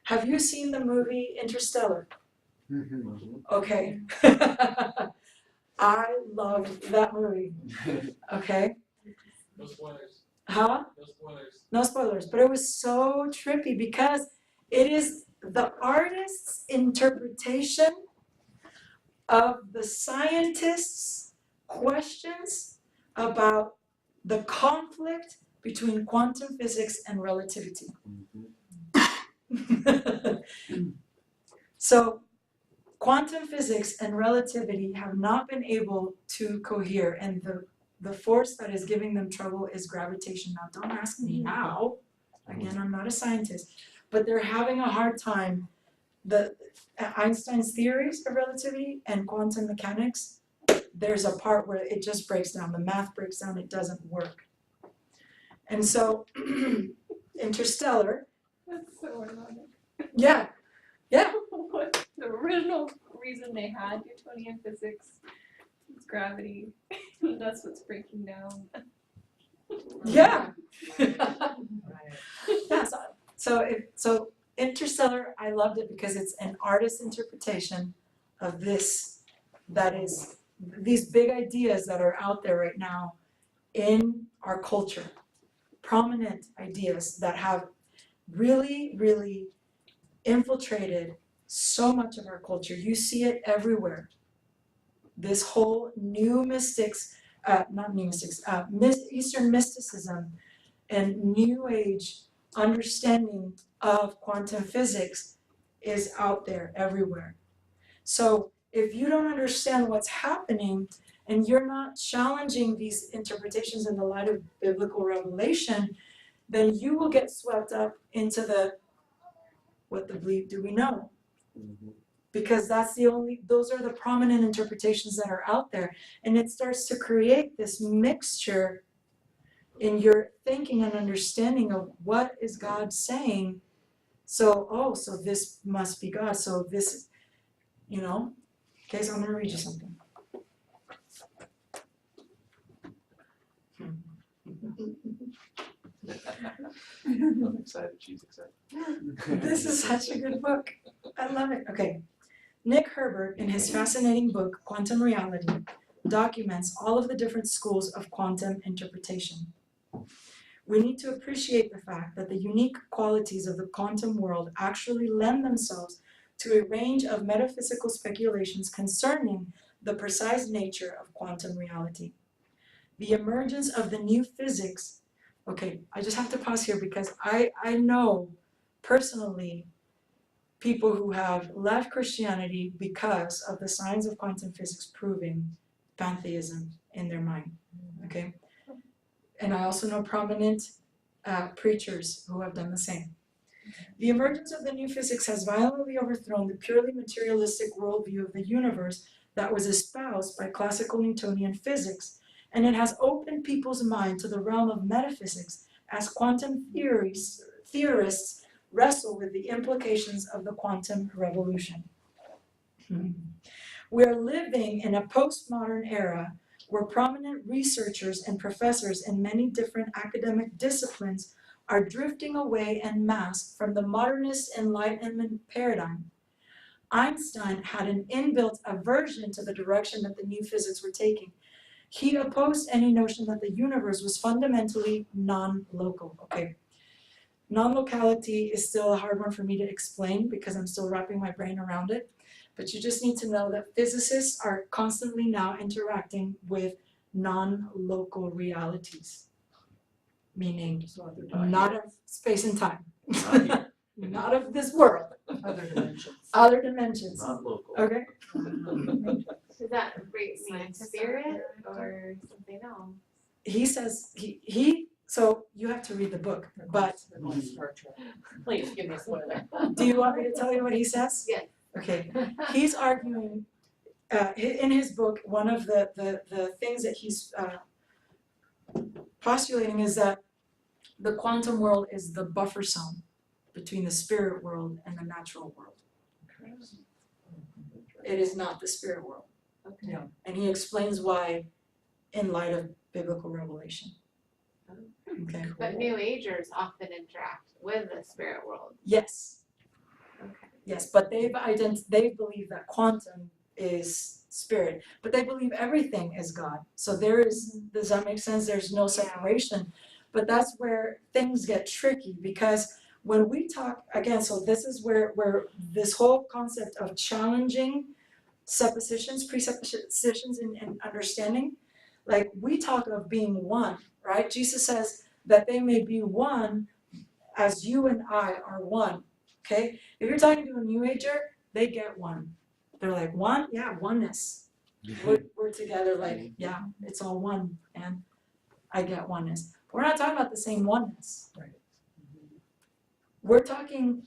Have you seen the movie Interstellar? Okay. I loved that movie. Okay. No spoilers. Huh? No spoilers. No spoilers, but it was so trippy because it is the artist's interpretation of the scientists' questions about the conflict between quantum physics and relativity. So, quantum physics and relativity have not been able to cohere, and the force that is giving them trouble is gravitation. Now, don't ask me how. Again, I'm not a scientist, but they're having a hard time. Einstein's theories of relativity and quantum mechanics, there's a part where it just breaks down. The math breaks down. It doesn't work. And so, Interstellar. That's so ironic. Yeah. What the original reason they had Newtonian physics was gravity. That's what's breaking down. Yeah. Yeah. So Interstellar, I loved it because it's an artist's interpretation of this, that is, these big ideas that are out there right now in our culture. Prominent ideas that have really, really infiltrated so much of our culture. You see it everywhere. This whole new mystics, Eastern mysticism and New Age understanding of quantum physics is out there everywhere. So if you don't understand what's happening and you're not challenging these interpretations in the light of biblical revelation, then you will get swept up into the what the bleep do we know? because those are the prominent interpretations that are out there. And it starts to create this mixture in your thinking and understanding of what is God saying. So this must be God. So this, Okay, so I'm gonna read you something. I'm excited, she's excited. This is such a good book. I love it. Okay. Nick Herbert, in his fascinating book, Quantum Reality, documents all of the different schools of quantum interpretation. We need to appreciate the fact that the unique qualities of the quantum world actually lend themselves to a range of metaphysical speculations concerning the precise nature of quantum reality. The emergence of the new physics. Okay, I just have to pause here because I know personally people who have left Christianity because of the signs of quantum physics proving pantheism in their mind, okay? And I also know prominent preachers who have done the same. The emergence of the new physics has violently overthrown the purely materialistic worldview of the universe that was espoused by classical Newtonian physics, and it has opened people's mind to the realm of metaphysics as quantum theorists wrestle with the implications of the quantum revolution. We are living in a postmodern era where prominent researchers and professors in many different academic disciplines are drifting away en masse from the modernist Enlightenment paradigm. Einstein had an inbuilt aversion to the direction that the new physics were taking. He opposed any notion that the universe was fundamentally non-local. Okay. Non-locality is still a hard one for me to explain because I'm still wrapping my brain around it. But you just need to know that physicists are constantly now interacting with non-local realities, meaning not of space and time, not of this world, Other dimensions. other dimensions. Not local. Okay? Does that mean Scientists spirit are- or something else? He says, so you have to read the book, but Please give me a spoiler. do you want me to tell you what he says? Yes. Okay, he's arguing, in his book, one of the things that he's postulating is that the quantum world is the buffer zone between the spirit world and the natural world. It is not the spirit world. Okay. And he explains why in light of biblical revelation. Okay. But New Agers often interact with the spirit world. Yes. Okay. Yes, but they believe that quantum is spirit, but they believe everything is God. So does that make sense? There's no separation. But that's where things get tricky because when we talk, again, so this is where this whole concept of challenging suppositions, presuppositions and understanding, like we talk of being one, right? Jesus says that they may be one as you and I are one, okay? If you're talking to a New Ager, they get one. They're like, one? Yeah, oneness. We're together like, yeah, it's all one, and I get oneness. We're not talking about the same oneness. Right. We're talking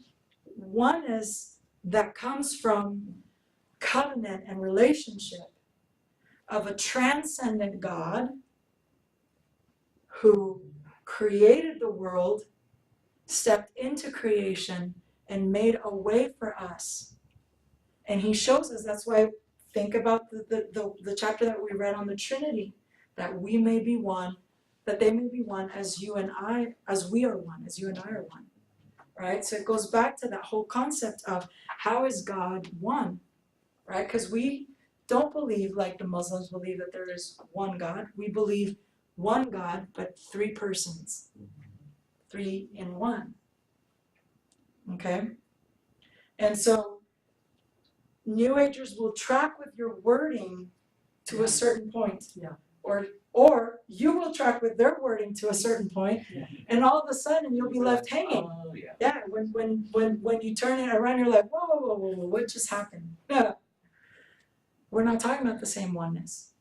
oneness that comes from covenant and relationship of a transcendent God who created the world, stepped into creation, and made a way for us. And he shows us, that's why think about the chapter that we read on the Trinity, that we may be one, that they may be one as you and I, as we are one, as you and I are one. Right? So it goes back to that whole concept of how is God one? Right? Because we don't believe like the Muslims believe that there is one God. We believe one God, but three persons. 3 in 1. Okay? And so New Agers will track with your wording to a certain point. Yeah. Or you will track with their wording to a certain point, and all of a sudden you'll be left hanging. Oh, yeah. Yeah, when you turn it around, you're like, whoa, what just happened? We're not talking about the same oneness.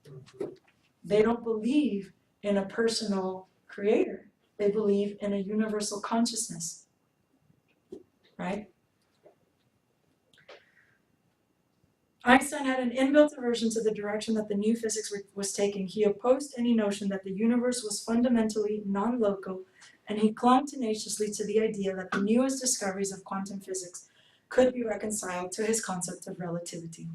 They don't believe in a personal creator. They believe in a universal consciousness, right? Einstein had an inbuilt aversion to the direction that the new physics was taking. He opposed any notion that the universe was fundamentally non-local, and he clung tenaciously to the idea that the newest discoveries of quantum physics could be reconciled to his concept of relativity.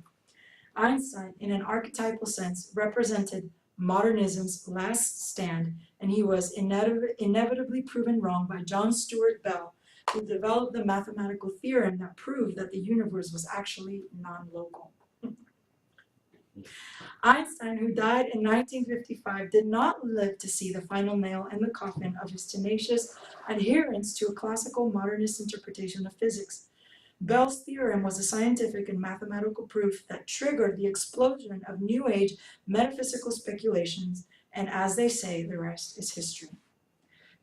Einstein, in an archetypal sense, represented modernism's last stand, and he was inevitably proven wrong by John Stuart Bell, who developed the mathematical theorem that proved that the universe was actually non-local. Einstein, who died in 1955, did not live to see the final nail in the coffin of his tenacious adherence to a classical modernist interpretation of physics. Bell's theorem was a scientific and mathematical proof that triggered the explosion of New Age metaphysical speculations, and as they say, the rest is history.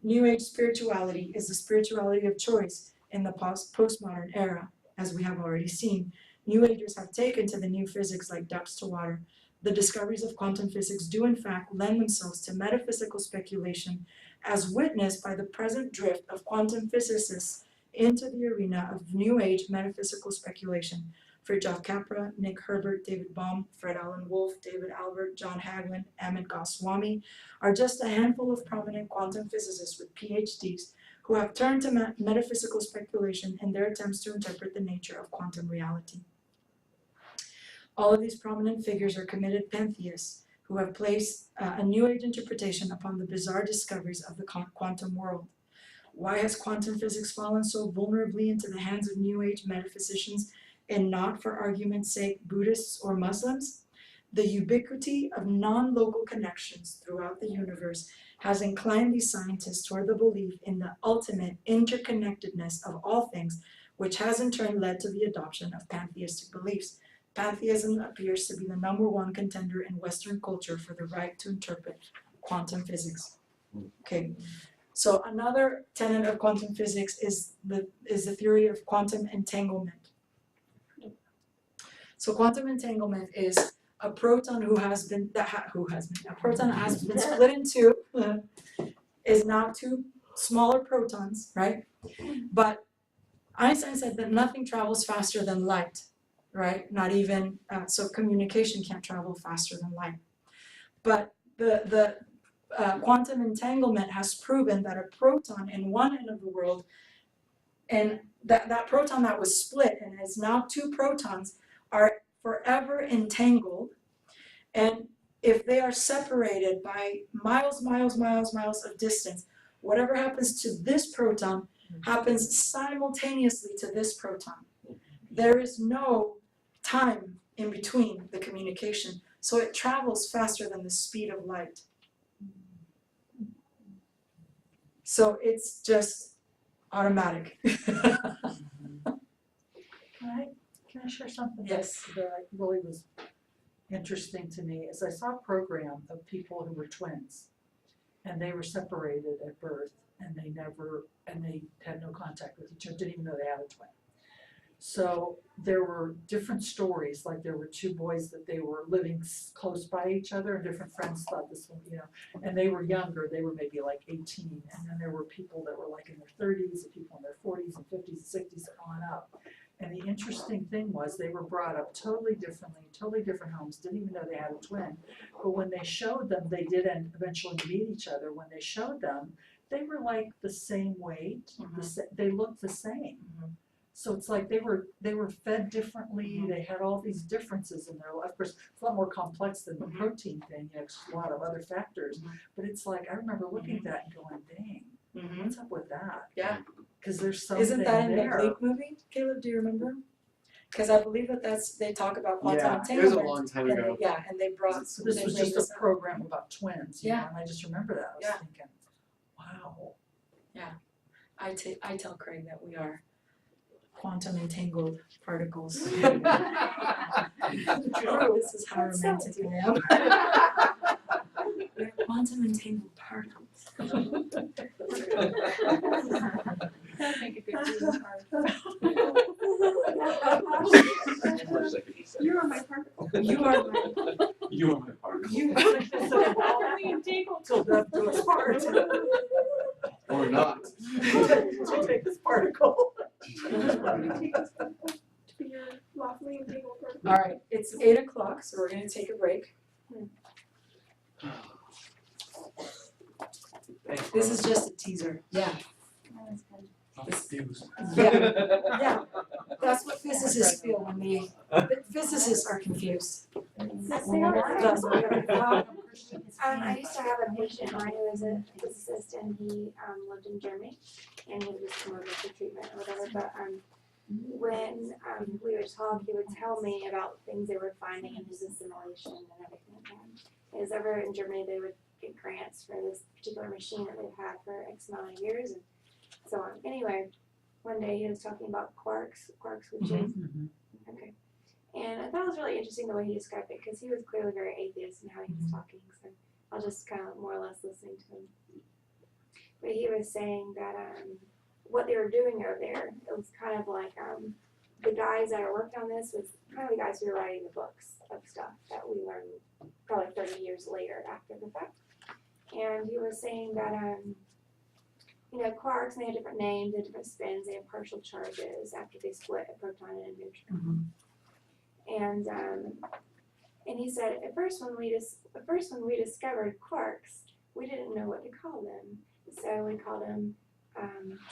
New Age spirituality is the spirituality of choice in the postmodern era, as we have already seen. New Agers have taken to the new physics like ducks to water. The discoveries of quantum physics do in fact lend themselves to metaphysical speculation, as witnessed by the present drift of quantum physicists into the arena of New Age metaphysical speculation. Fritjof Capra, Nick Herbert, David Bohm, Fred Alan Wolf, David Albert, John Hagelin, Amit Goswami are just a handful of prominent quantum physicists with PhDs who have turned to metaphysical speculation in their attempts to interpret the nature of quantum reality. All of these prominent figures are committed pantheists who have placed a New Age interpretation upon the bizarre discoveries of the quantum world. Why has quantum physics fallen so vulnerably into the hands of New Age metaphysicians and not, for argument's sake, Buddhists or Muslims? The ubiquity of non-local connections throughout the universe has inclined these scientists toward the belief in the ultimate interconnectedness of all things, which has in turn led to the adoption of pantheistic beliefs. Pantheism appears to be the #1 contender in Western culture for the right to interpret quantum physics. Okay, so another tenet of quantum physics is the theory of quantum entanglement. So quantum entanglement is a proton a proton has been split in two, is now two smaller protons, right? But Einstein said that nothing travels faster than light, right? Not even, so communication can't travel faster than light. But the quantum entanglement has proven that a proton in one end of the world, and that proton that was split and is now two protons, are forever entangled. And if they are separated by miles of distance, whatever happens to this proton happens simultaneously to this proton. There is no time in between the communication, so it travels faster than the speed of light. So it's just automatic. Can I share something Yes. that really was interesting to me? Is I saw a program of people who were twins, and they were separated at birth, and they had no contact with each other, didn't even know they had a twin. So there were different stories, like there were two boys that they were living close by each other, and different friends thought this one, and they were younger, they were maybe like 18, and then there were people that were like in their 30s, and people in their 40s and 50s and 60s and on up. And the interesting thing was they were brought up totally differently, totally different homes, didn't even know they had a twin. But when they showed them, they did eventually meet each other. When they showed them, they were like the same weight, they looked the same. So it's like they were fed differently, they had all these differences in their life. Of course, it's a lot more complex than the protein thing, there's a lot of other factors. But it's like, I remember looking at that and going, dang, what's up with that? Yeah. Because there's something Isn't that in the there. Blake movie? Caleb, do you remember? Because I believe they talk about quantum Yeah, entanglement. it was a long time and ago. and they brought. This was they just a program about twins, Yeah. and I just remember that. I was Yeah. thinking, wow. I tell Craig that we are quantum entangled particles. This is how romantic I am. We're quantum entangled particles. That'd make a good reading card. You're on my particle. You are my. You are my partner. You Only entangled. Till death do us part. Or not. To take this particle. To be your lawfully entangled particle. All right. It's it's 8:00, so we're gonna take a break. This is just a teaser. Yeah. Yeah. That's what physicists feel when physicists are confused. That's When we're not done, we're gonna talk. I used to have a patient of mine who was a physicist and he lived in Germany and he was promoted for treatment or whatever, but when we would talk, he would tell me about things they were finding in his assimilation and everything. And is over in Germany they would get grants for this particular machine that they've had for X amount of years and so on. Anyway, one day he was talking about quarks, which is okay. And I thought it was really interesting the way he described it because he was clearly very atheist in how he was talking. So I'll just kind of more or less listening to him. But he was saying that what they were doing over there, it was kind of like the guys that worked on this was kind of the guys who were writing the books of stuff that we learned probably 30 years later after the fact. And he was saying that you know, quarks, and they had different names, they had different spins, they had partial charges after they split a proton and a neutron. And he said at first when we discovered quarks, we didn't know what to call them, so we called them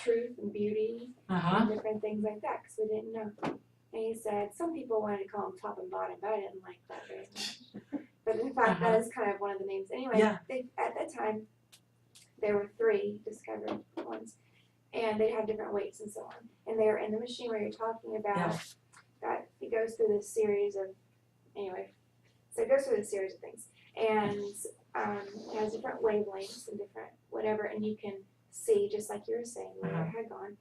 truth and beauty and different things like that because we didn't know. And he said some people wanted to call them top and bottom, but I didn't like that very much. But in fact, that is kind of one of the names. Anyway, they, at that time, there were 3 discovered ones, and they had different weights and so on. And they were in the machine where you're talking about that it goes through this series of, anyway, so it goes through this series of things. And it has different wavelengths and different whatever, and you can see, just like you were saying, where it had gone.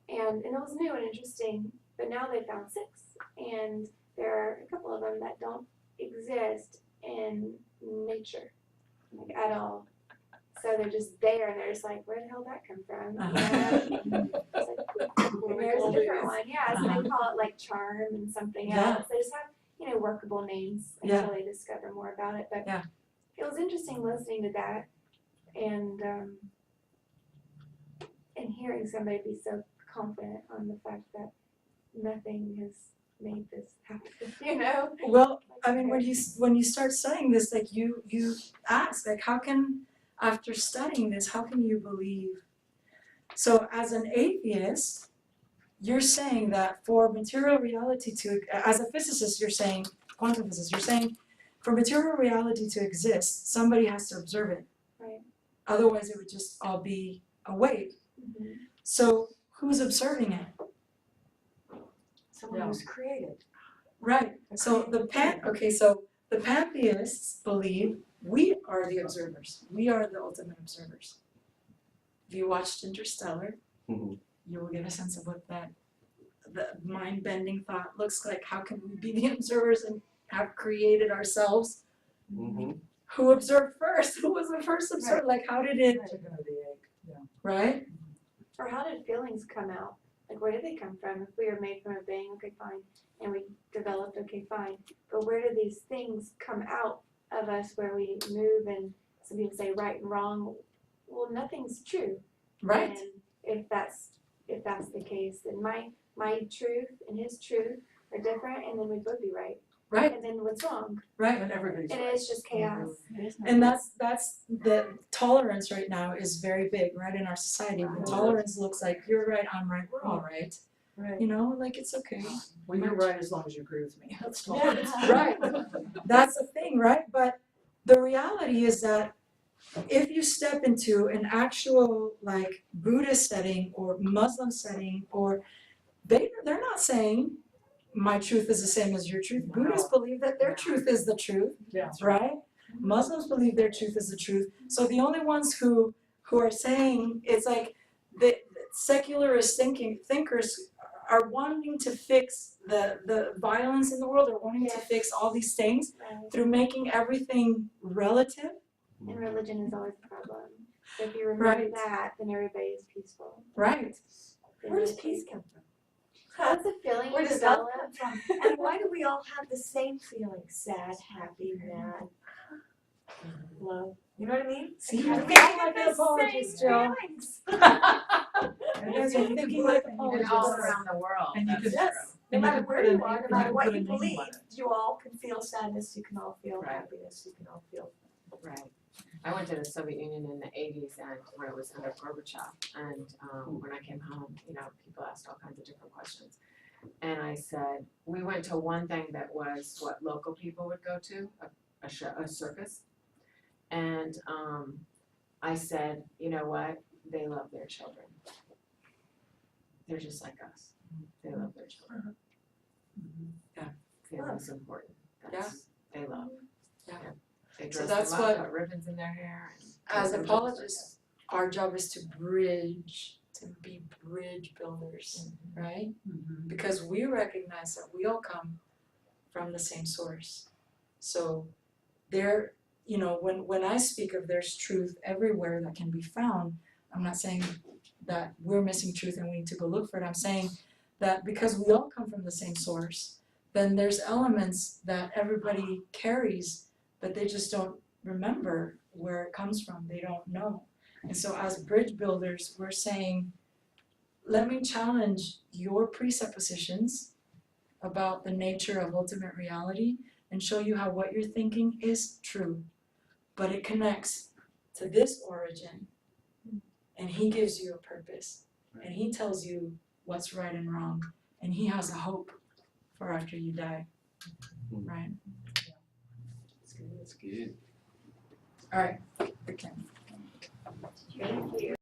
And it was new and interesting, but now they found 6, and there are a couple of them that don't exist in nature, like at all. So they're just there, and they're just like, where the hell did that come from? It's like, there's a different one, so they call it like charm and something else. They just have, you know, workable names until they discover more about it. But it was interesting listening to that, and hearing somebody be so confident on the fact that nothing has made this happen, you know? Well, I mean, when you start studying this, like you ask, like, how can, after studying this, how can you believe? So as an atheist, you're saying that for material reality to, as a physicist, you're saying, quantum physicist, you're saying for material reality to exist, somebody has to observe it. Right. Otherwise, it would just all be a wave. So who's observing it? Someone who's created. Right. So the pantheists believe we are the observers. We are the ultimate observers. If you watched Interstellar, you will get a sense of what the mind-bending thought looks like. How can we be the observers and have created ourselves? Who observed first? Who was the first observer? Like, how did it? Chicken or the egg, Right? Or how did feelings come out? Like, where did they come from? If we were made from a being, okay, fine, and we developed, okay, fine. But where do these things come out of us where we move and some people say right and wrong? Well, nothing's true. Right. And if that's the case, then my truth and his truth are different, and then we'd both be right. Right. And then what's wrong? Right. And everybody's And right. it's just chaos. And that's the tolerance right now is very big, right, in our society. The tolerance looks like you're right, I'm right, we're all right. Right. You know, like it's okay. Well, you're right as long as you agree with me. That's tolerance. Right. That's the thing, right? But the reality is that if you step into an actual like Buddhist setting or Muslim setting, or they're not saying my truth is the same as your truth. Buddhists believe that their truth is the truth, right? Muslims believe their truth is the truth. So the only ones who are saying, it's like the secularist thinkers are wanting to fix the violence in the world, or wanting to fix all these things through making everything relative. And religion is always a problem. So if you remove that, then everybody is peaceful. Right. Where does peace come from? That's a feeling Where you does love develop. come from? And why do we all have the same feelings? Sad, happy, mad, love. You know what I mean? See, You're you're thinking thinking like like an an apologist, Jill. feelings. You guys are thinking like And apologists. all around the world, And you that's could- true. And you matter can where put you a are, name- no matter you what put a you name on believe, it. you all can feel sadness, you can all feel Right. happiness, you can all feel. Right. I went to the Soviet Union in the 80s and when it was under Gorbachev and when I came home, you know, people asked all kinds of different questions. And I said, we went to one thing that was what local people would go to, a circus. And I said, you know what, they love their children. They're just like us, they love their children. Yeah, family's important, that's, they love. Yeah. They So dress that's them up, what- put ribbons in their hair and. As take them to the apologists, our job is to be bridge builders, right? Because we recognize that we all come from the same source. So there, you know, when I speak of there's truth everywhere that can be found, I'm not saying that we're missing truth and we need to go look for it. I'm saying that because we all come from the same source, then there's elements that everybody carries, but they just don't remember where it comes from. They don't know. And so as bridge builders, we're saying, let me challenge your presuppositions about the nature of ultimate reality and show you how what you're thinking is true. But it connects to this origin. And he gives you a purpose. And he tells you what's right and wrong. And he has a hope for after you die. Right? That's good. Alright, we can. Thank you.